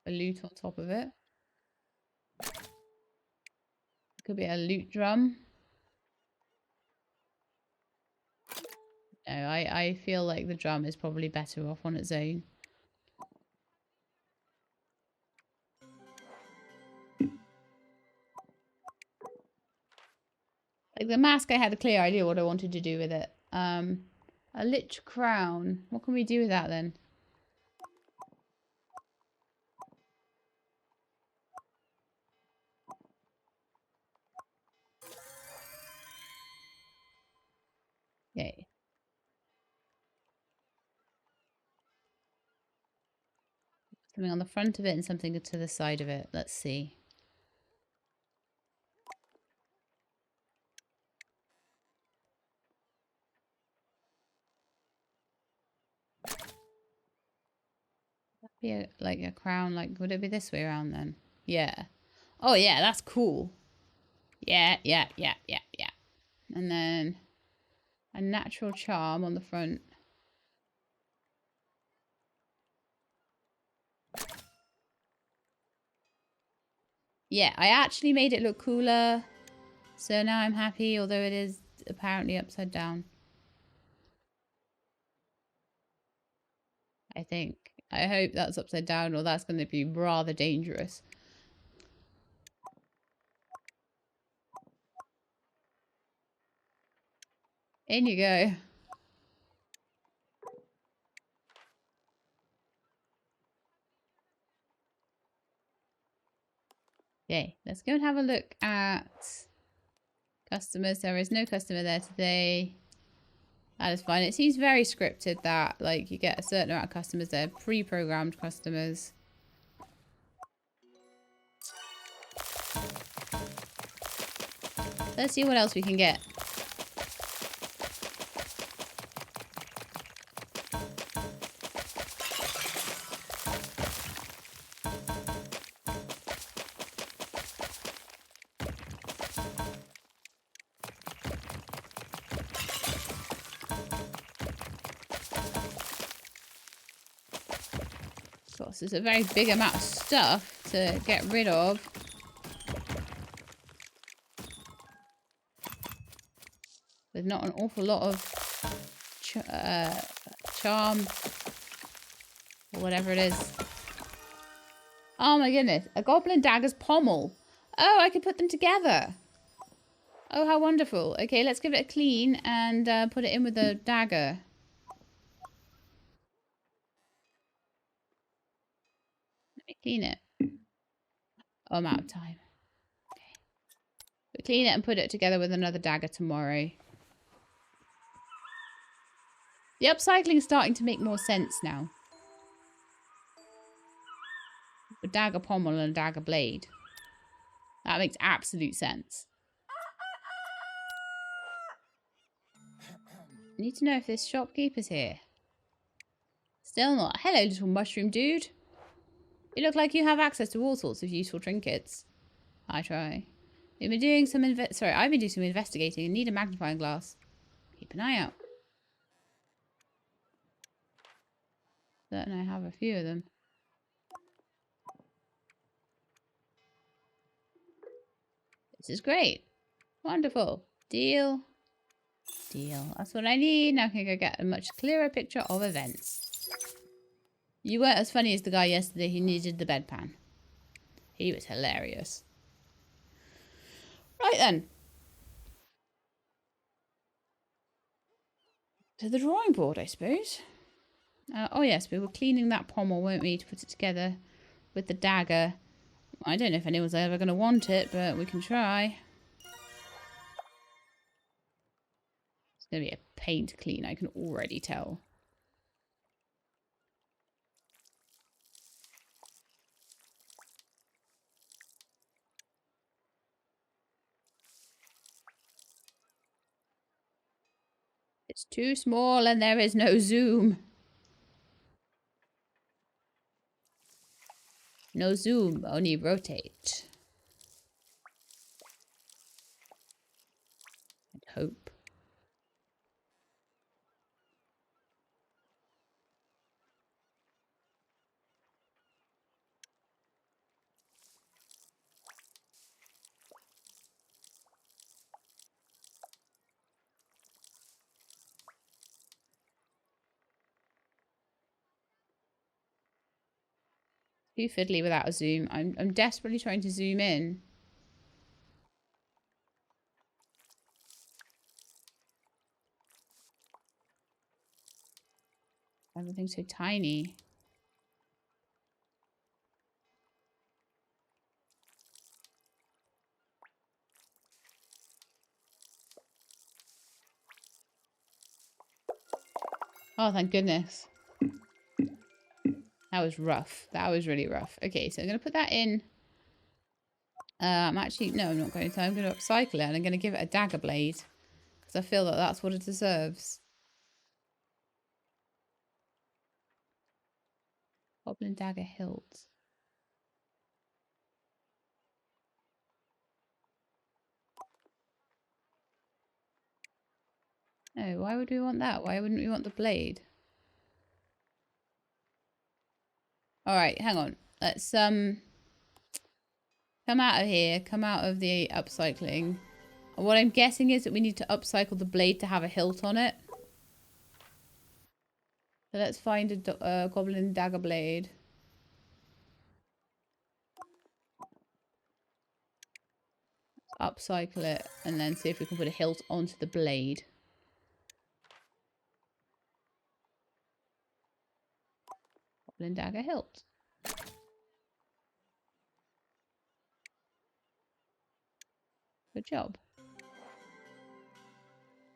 A lute on top of it. Could be a lute drum. No, I feel like the drum is probably better off on its own. Like the mask, I had a clear idea what I wanted to do with it. A lich crown. What can we do with that then? Yay. Something on the front of it and something to the side of it. Let's see. Be like a crown, like would it be this way around then? Yeah. Oh yeah, that's cool. Yeah. And then a natural charm on the front. Yeah, I actually made it look cooler. So now I'm happy, although it is apparently upside down. I think. I hope that's upside down or that's going to be rather dangerous. In you go. Okay, let's go and have a look at customers. There is no customer there today. That is fine. It seems very scripted that like you get a certain amount of customers there, pre-programmed customers. Let's see what else we can get. Of course, there's a very big amount of stuff to get rid of. With not an awful lot of charm or whatever it is. Oh my goodness, a goblin dagger's pommel. Oh, I could put them together. Oh, how wonderful. Okay, let's give it a clean and put it in with the dagger. Let me clean it. Oh, I'm out of time. Okay. We'll clean it and put it together with another dagger tomorrow. The upcycling is starting to make more sense now. A dagger pommel and a dagger blade. That makes absolute sense. I need to know if this shopkeeper's here. Still not. Hello, little mushroom dude. You look like you have access to all sorts of useful trinkets. I try. I've been doing some investigating and need a magnifying glass. Keep an eye out. Certain I have a few of them. This is great. Wonderful. Deal. Deal. That's what I need. Now I can go get a much clearer picture of events. You weren't as funny as the guy yesterday who needed the bedpan. He was hilarious. Right then. To the drawing board, I suppose. Oh yes, we were cleaning that pommel, weren't we, to put it together with the dagger. I don't know if anyone's ever going to want it, but we can try. It's going to be a paint clean, I can already tell. It's too small and there is no zoom. No zoom, only rotate. And hope. Too fiddly without a zoom. I'm desperately trying to zoom in. Everything's so tiny. Oh, thank goodness. That was rough. That was really rough. Okay, so I'm going to put that in. Actually, no, I'm not going to. I'm going to upcycle it and I'm going to give it a dagger blade. Because I feel that that's what it deserves. Goblin dagger hilt. No, why would we want that? Why wouldn't we want the blade? Alright, hang on. Let's come out of here. Come out of the upcycling. What I'm guessing is that we need to upcycle the blade to have a hilt on it. So let's find a goblin dagger blade. Let's upcycle it and then see if we can put a hilt onto the blade. Goblin dagger hilt. Good job.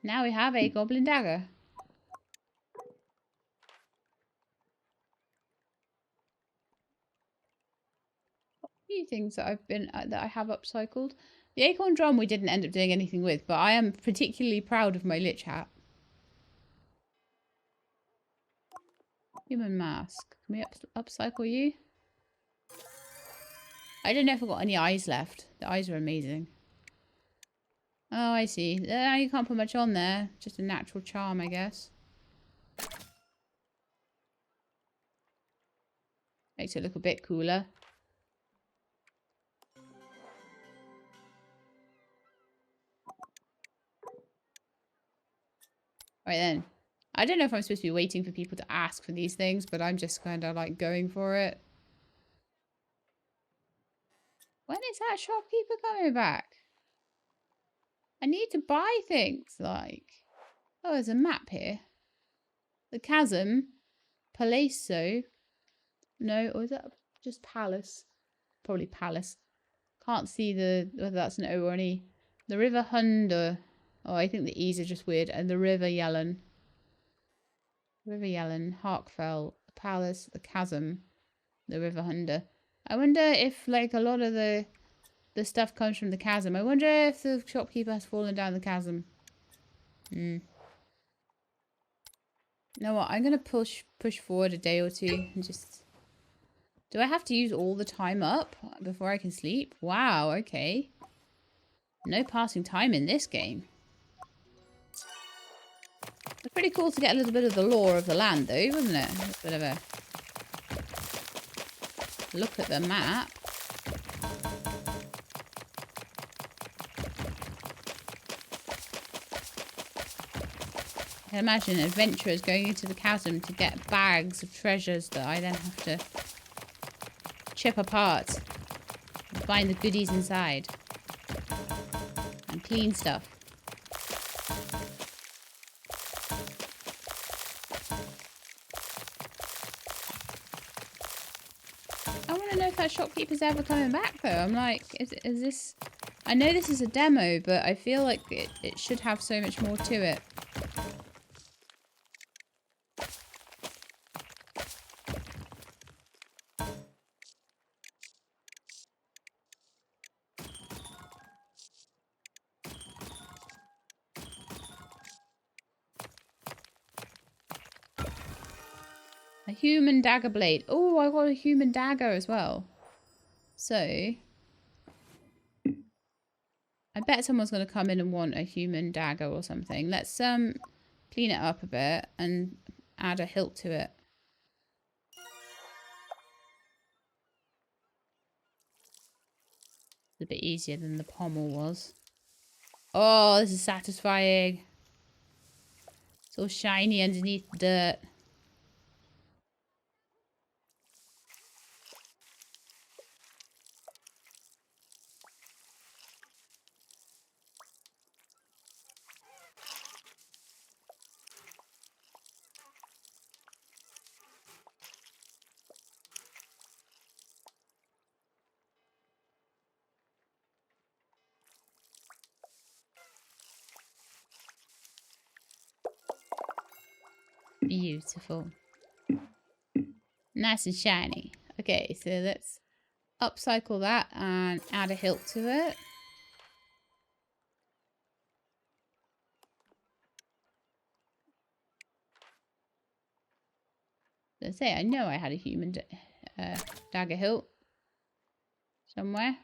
Now we have a goblin dagger. A few things that I have upcycled. The acorn drum we didn't end up doing anything with, but I am particularly proud of my lich hat. Human mask. Can we upcycle you? I don't know if I've got any eyes left. The eyes are amazing. Oh, I see. You can't put much on there. Just a natural charm, I guess. Makes it look a bit cooler. Right then. I don't know if I'm supposed to be waiting for people to ask for these things, but I'm just kind of like going for it. When is that shopkeeper coming back? I need to buy things like... Oh, there's a map here. The Chasm. Palazzo. No, or is that just Palace? Probably Palace. Can't see whether that's an O or an E. The River Hunter. Oh, I think the E's are just weird. And the River Yellen. River Yellen, Harkfell, the Palace, the Chasm, the River Hunter. I wonder if, like, a lot of the stuff comes from the chasm. I wonder if the shopkeeper has fallen down the chasm. You know what? I'm gonna push forward a day or two and just... Do I have to use all the time up before I can sleep? Wow, okay. No passing time in this game. It's pretty cool to get a little bit of the lore of the land, though, wasn't it? A bit of a look at the map. I can imagine adventurers going into the chasm to get bags of treasures that I then have to chip apart and find the goodies inside and clean stuff. I want to know if that shopkeeper's ever coming back though. I'm like, is this... I know this is a demo, but I feel like it should have so much more to it. A human dagger blade. Oh, I got a human dagger as well. So, I bet someone's going to come in and want a human dagger or something. Let's clean it up a bit and add a hilt to it. It's a bit easier than the pommel was. Oh, this is satisfying. It's all shiny underneath the dirt. Beautiful. Nice and shiny. Okay, so let's upcycle that and add a hilt to it. Let's say I know I had a human dagger hilt somewhere.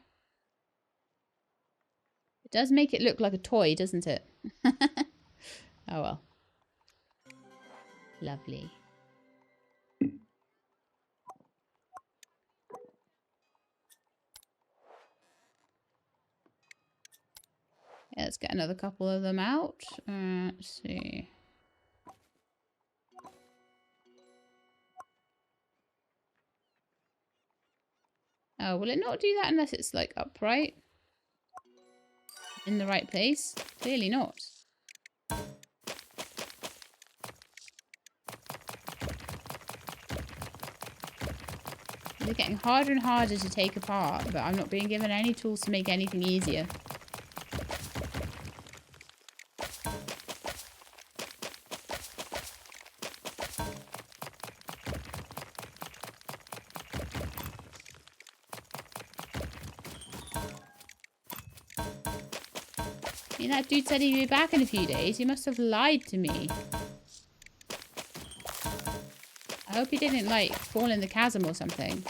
It does make it look like a toy, doesn't it? Oh well. Lovely. Yeah, let's get another couple of them out. Let's see. Oh, will it not do that unless it's like upright? In the right place? Clearly not. They're getting harder and harder to take apart, but I'm not being given any tools to make anything easier. I mean, that dude said he'd be back in a few days. He must have lied to me. I hope he didn't, like, fall in the chasm or something.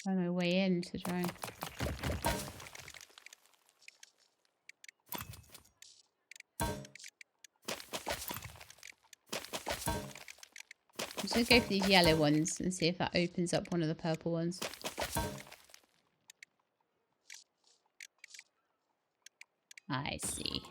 On my way in to try and... I'm just going to go for these yellow ones and see if that opens up one of the purple ones. I see.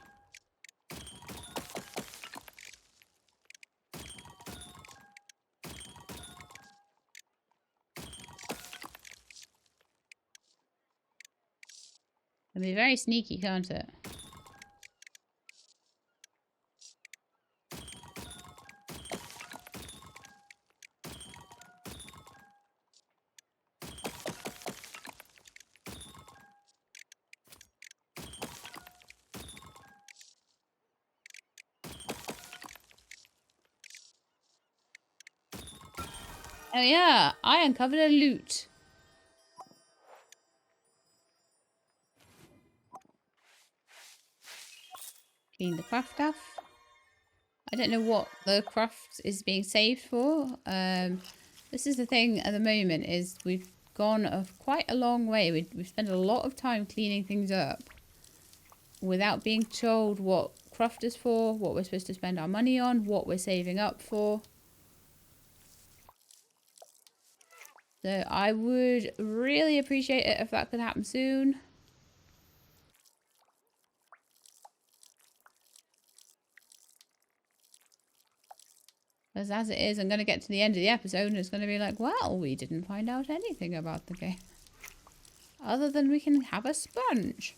It'll be very sneaky, can't it? Oh yeah, I uncovered a loot. Clean the craft off. I don't know what the craft is being saved for. This is the thing at the moment, is we've gone quite a long way. We've spent a lot of time cleaning things up without being told what craft is for, what we're supposed to spend our money on, what we're saving up for. So I would really appreciate it if that could happen soon. Because as it is, I'm going to get to the end of the episode and it's going to be like, well, we didn't find out anything about the game. Other than we can have a sponge.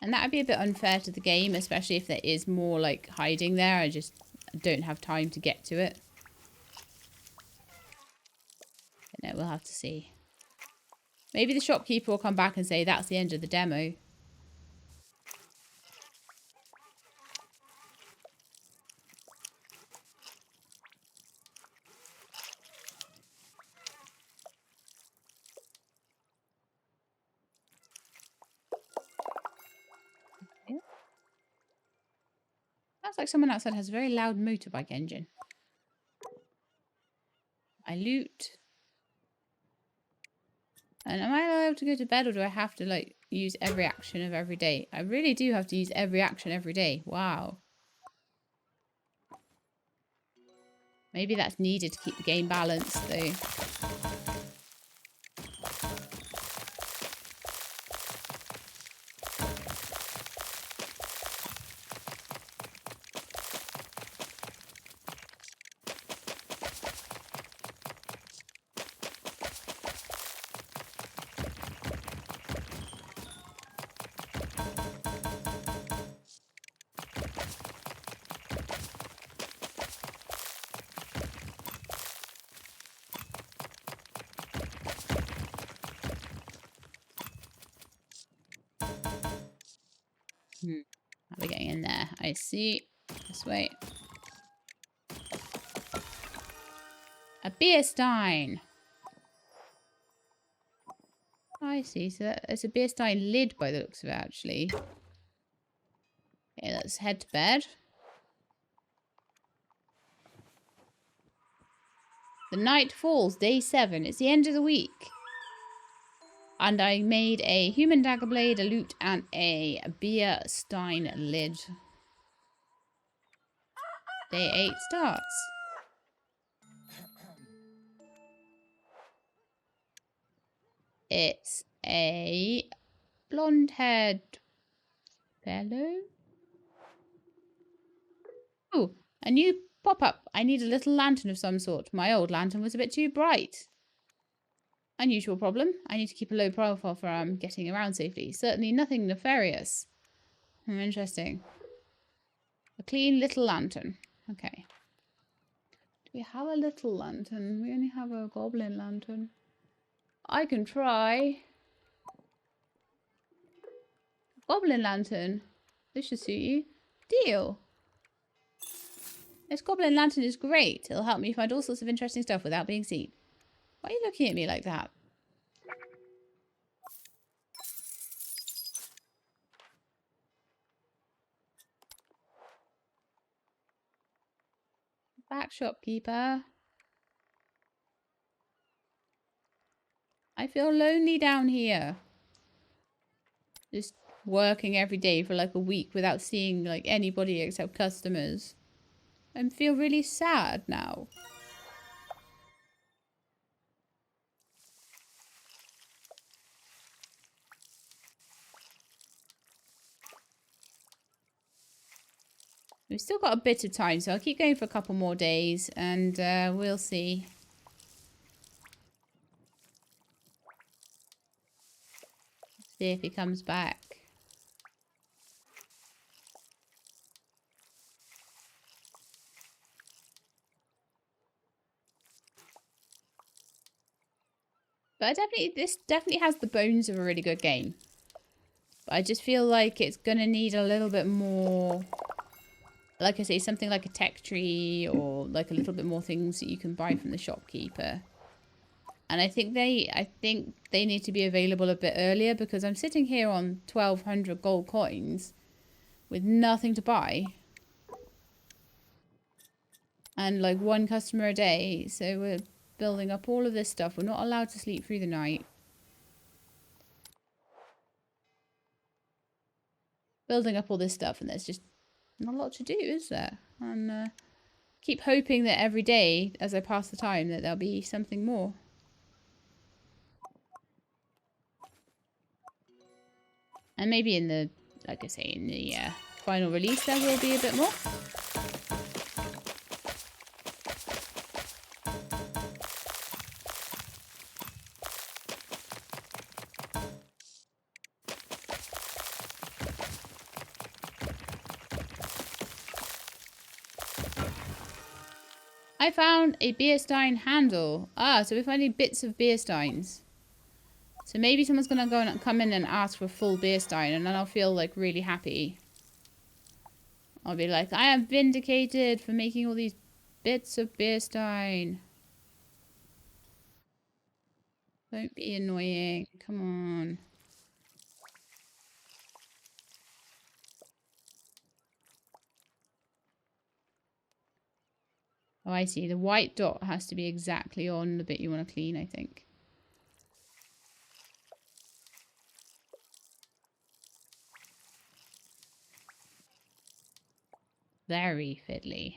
And that would be a bit unfair to the game, especially if there is more like hiding there. I just don't have time to get to it. No, we'll have to see. Maybe the shopkeeper will come back and say that's the end of the demo. Okay. Sounds like someone outside has a very loud motorbike engine. I loot. And am I allowed to go to bed, or do I have to like use every action of every day? I really do have to use every action every day. Wow. Maybe that's needed to keep the game balanced though. How are we getting in there? I see. This way. A beer stein. I see. So it's a beer stein lid by the looks of it, actually. Okay, let's head to bed. The night falls, day 7. It's the end of the week. And I made a human dagger blade, a lute, and a beer stein lid. Day 8 starts. It's a blonde-haired fellow. Oh, a new pop-up. I need a little lantern of some sort. My old lantern was a bit too bright. Unusual problem. I need to keep a low profile for getting around safely. Certainly nothing nefarious. Interesting. A clean little lantern. Okay. Do we have a little lantern? We only have a goblin lantern. I can try. Goblin lantern. This should suit you. Deal. This goblin lantern is great. It'll help me find all sorts of interesting stuff without being seen. Why are you looking at me like that? Back, shopkeeper. I feel lonely down here. Just working every day for like a week without seeing like anybody except customers. I feel really sad now. We've still got a bit of time, so I'll keep going for a couple more days and we'll see. See if he comes back. But this definitely has the bones of a really good game. But I just feel like it's going to need a little bit more, like I say, something like a tech tree or like a little bit more things that you can buy from the shopkeeper. And I think they need to be available a bit earlier because I'm sitting here on 1,200 gold coins with nothing to buy. And like one customer a day. So we're building up all of this stuff. We're not allowed to sleep through the night. Building up all this stuff and there's just not a lot to do, is there? And keep hoping that every day as I pass the time that there'll be something more. And maybe in the, like I say, in the final release there will be a bit more. I found a beer stein handle. Ah, so we're finding bits of beer steins. So maybe someone's going to go and come in and ask for a full beer stein and then I'll feel like really happy. I'll be like, I am vindicated for making all these bits of beer stein. Don't be annoying. Come on. Oh, I see. The white dot has to be exactly on the bit you want to clean, I think. Very fiddly.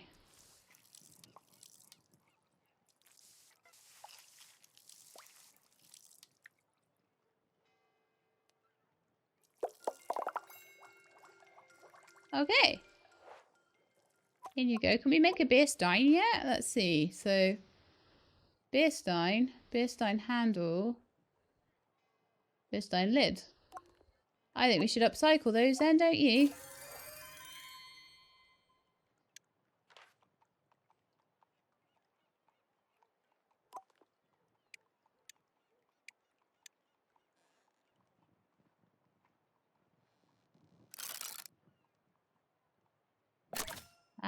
Okay. In you go. Can we make a beer stein yet? Let's see. So, beer stein handle, beer stein lid. I think we should upcycle those then, don't you?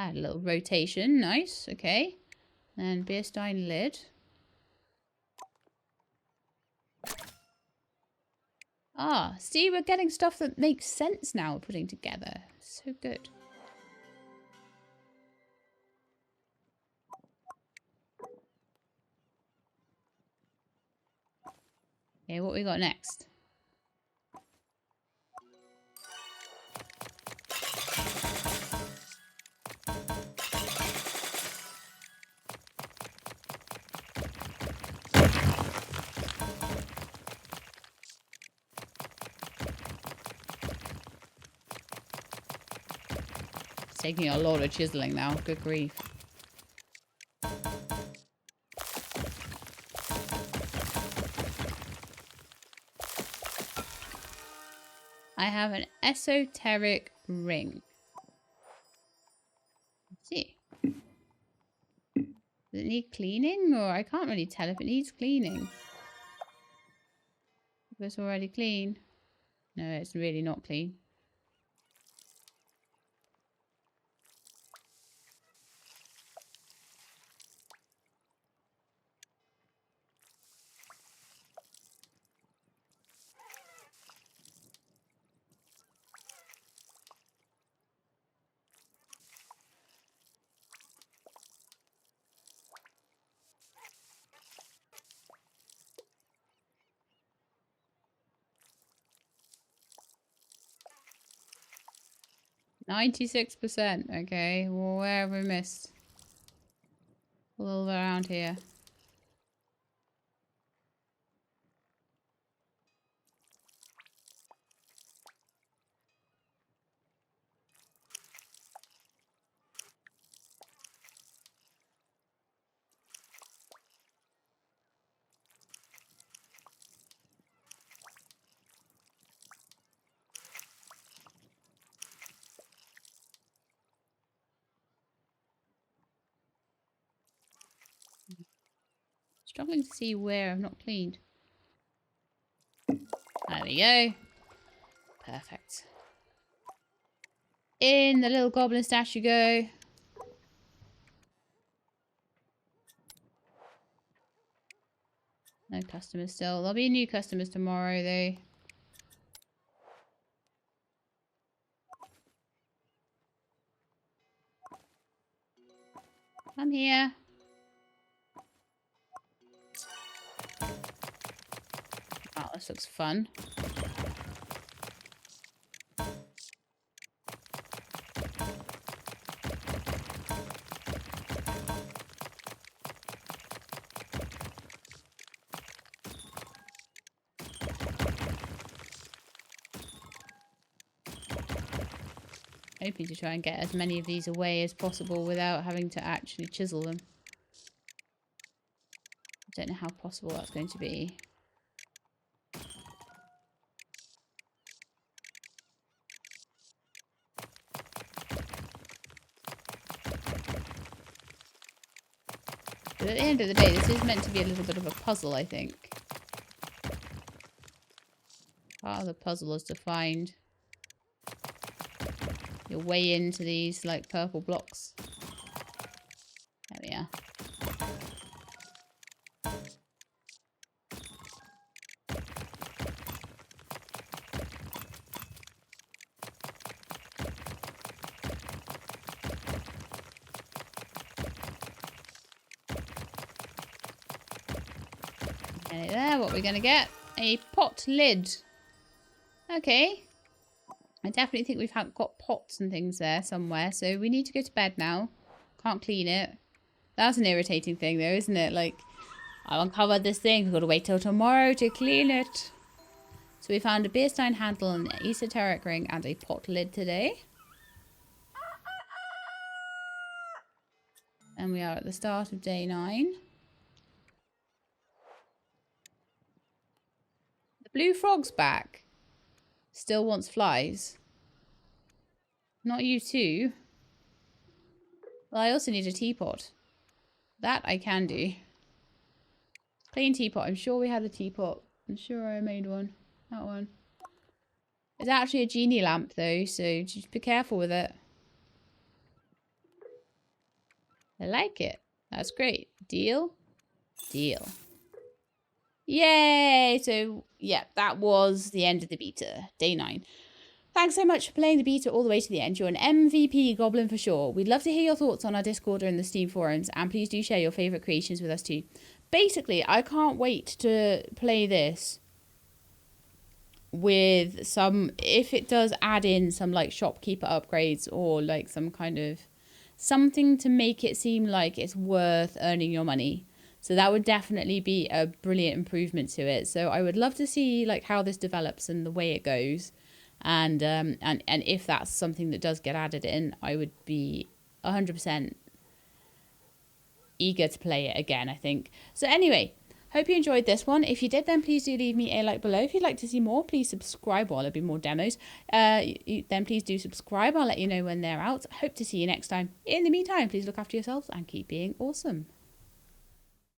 Add a little rotation. Nice. Okay. And beer stein lid. Ah, see, we're getting stuff that makes sense now putting together. So good. Okay, what we got next? It's taking a lot of chiseling now. Good grief. I have an esoteric ring. Let's see. Does it need cleaning? Or I can't really tell if it needs cleaning. If it's already clean. No, it's really not clean. %. Okay, well, where have we missed? A little bit around here. Struggling to see where I've not cleaned. There we go. Perfect. In the little goblin stash you go. No customers still. There'll be new customers tomorrow though. I'm here. Oh, this looks fun. Hoping to try and get as many of these away as possible without having to actually chisel them. I don't know how possible that's going to be. But at the end of the day, this is meant to be a little bit of a puzzle, I think. Part of the puzzle is to find your way into these, like, purple blocks. There we are. Get it there. What we're going to get? A pot lid. Okay. I definitely think we've got pots and things there somewhere. So we need to go to bed now. Can't clean it. That's an irritating thing though, isn't it? Like, I've uncovered this thing. We've got to wait till tomorrow to clean it. So we found a beer stein handle, an esoteric ring, and a pot lid today. And we are at the start of day 9. The blue frog's back. Still wants flies. Not you too. Well, I also need a teapot. That I can do. Clean teapot. I'm sure we had a teapot. I'm sure I made one. That one. It's actually a genie lamp though, so just be careful with it. I like it. That's great. Deal. Deal. Yay! So, yeah, that was the end of the beta. Day 9. Thanks so much for playing the beta all the way to the end. You're an MVP Goblin for sure. We'd love to hear your thoughts on our Discord or in the Steam forums, and please do share your favourite creations with us too. Basically, I can't wait to play this with some, if it does add in some like shopkeeper upgrades or like some kind of something to make it seem like it's worth earning your money. So that would definitely be a brilliant improvement to it. So I would love to see like how this develops and the way it goes. And if that's something that does get added in, I would be 100% eager to play it again, I think. So anyway, hope you enjoyed this one. If you did, then please do leave me a like below. If you'd like to see more, please subscribe. Well, there'll be more demos. Then please do subscribe. I'll let you know when they're out. Hope to see you next time. In the meantime, please look after yourselves and keep being awesome.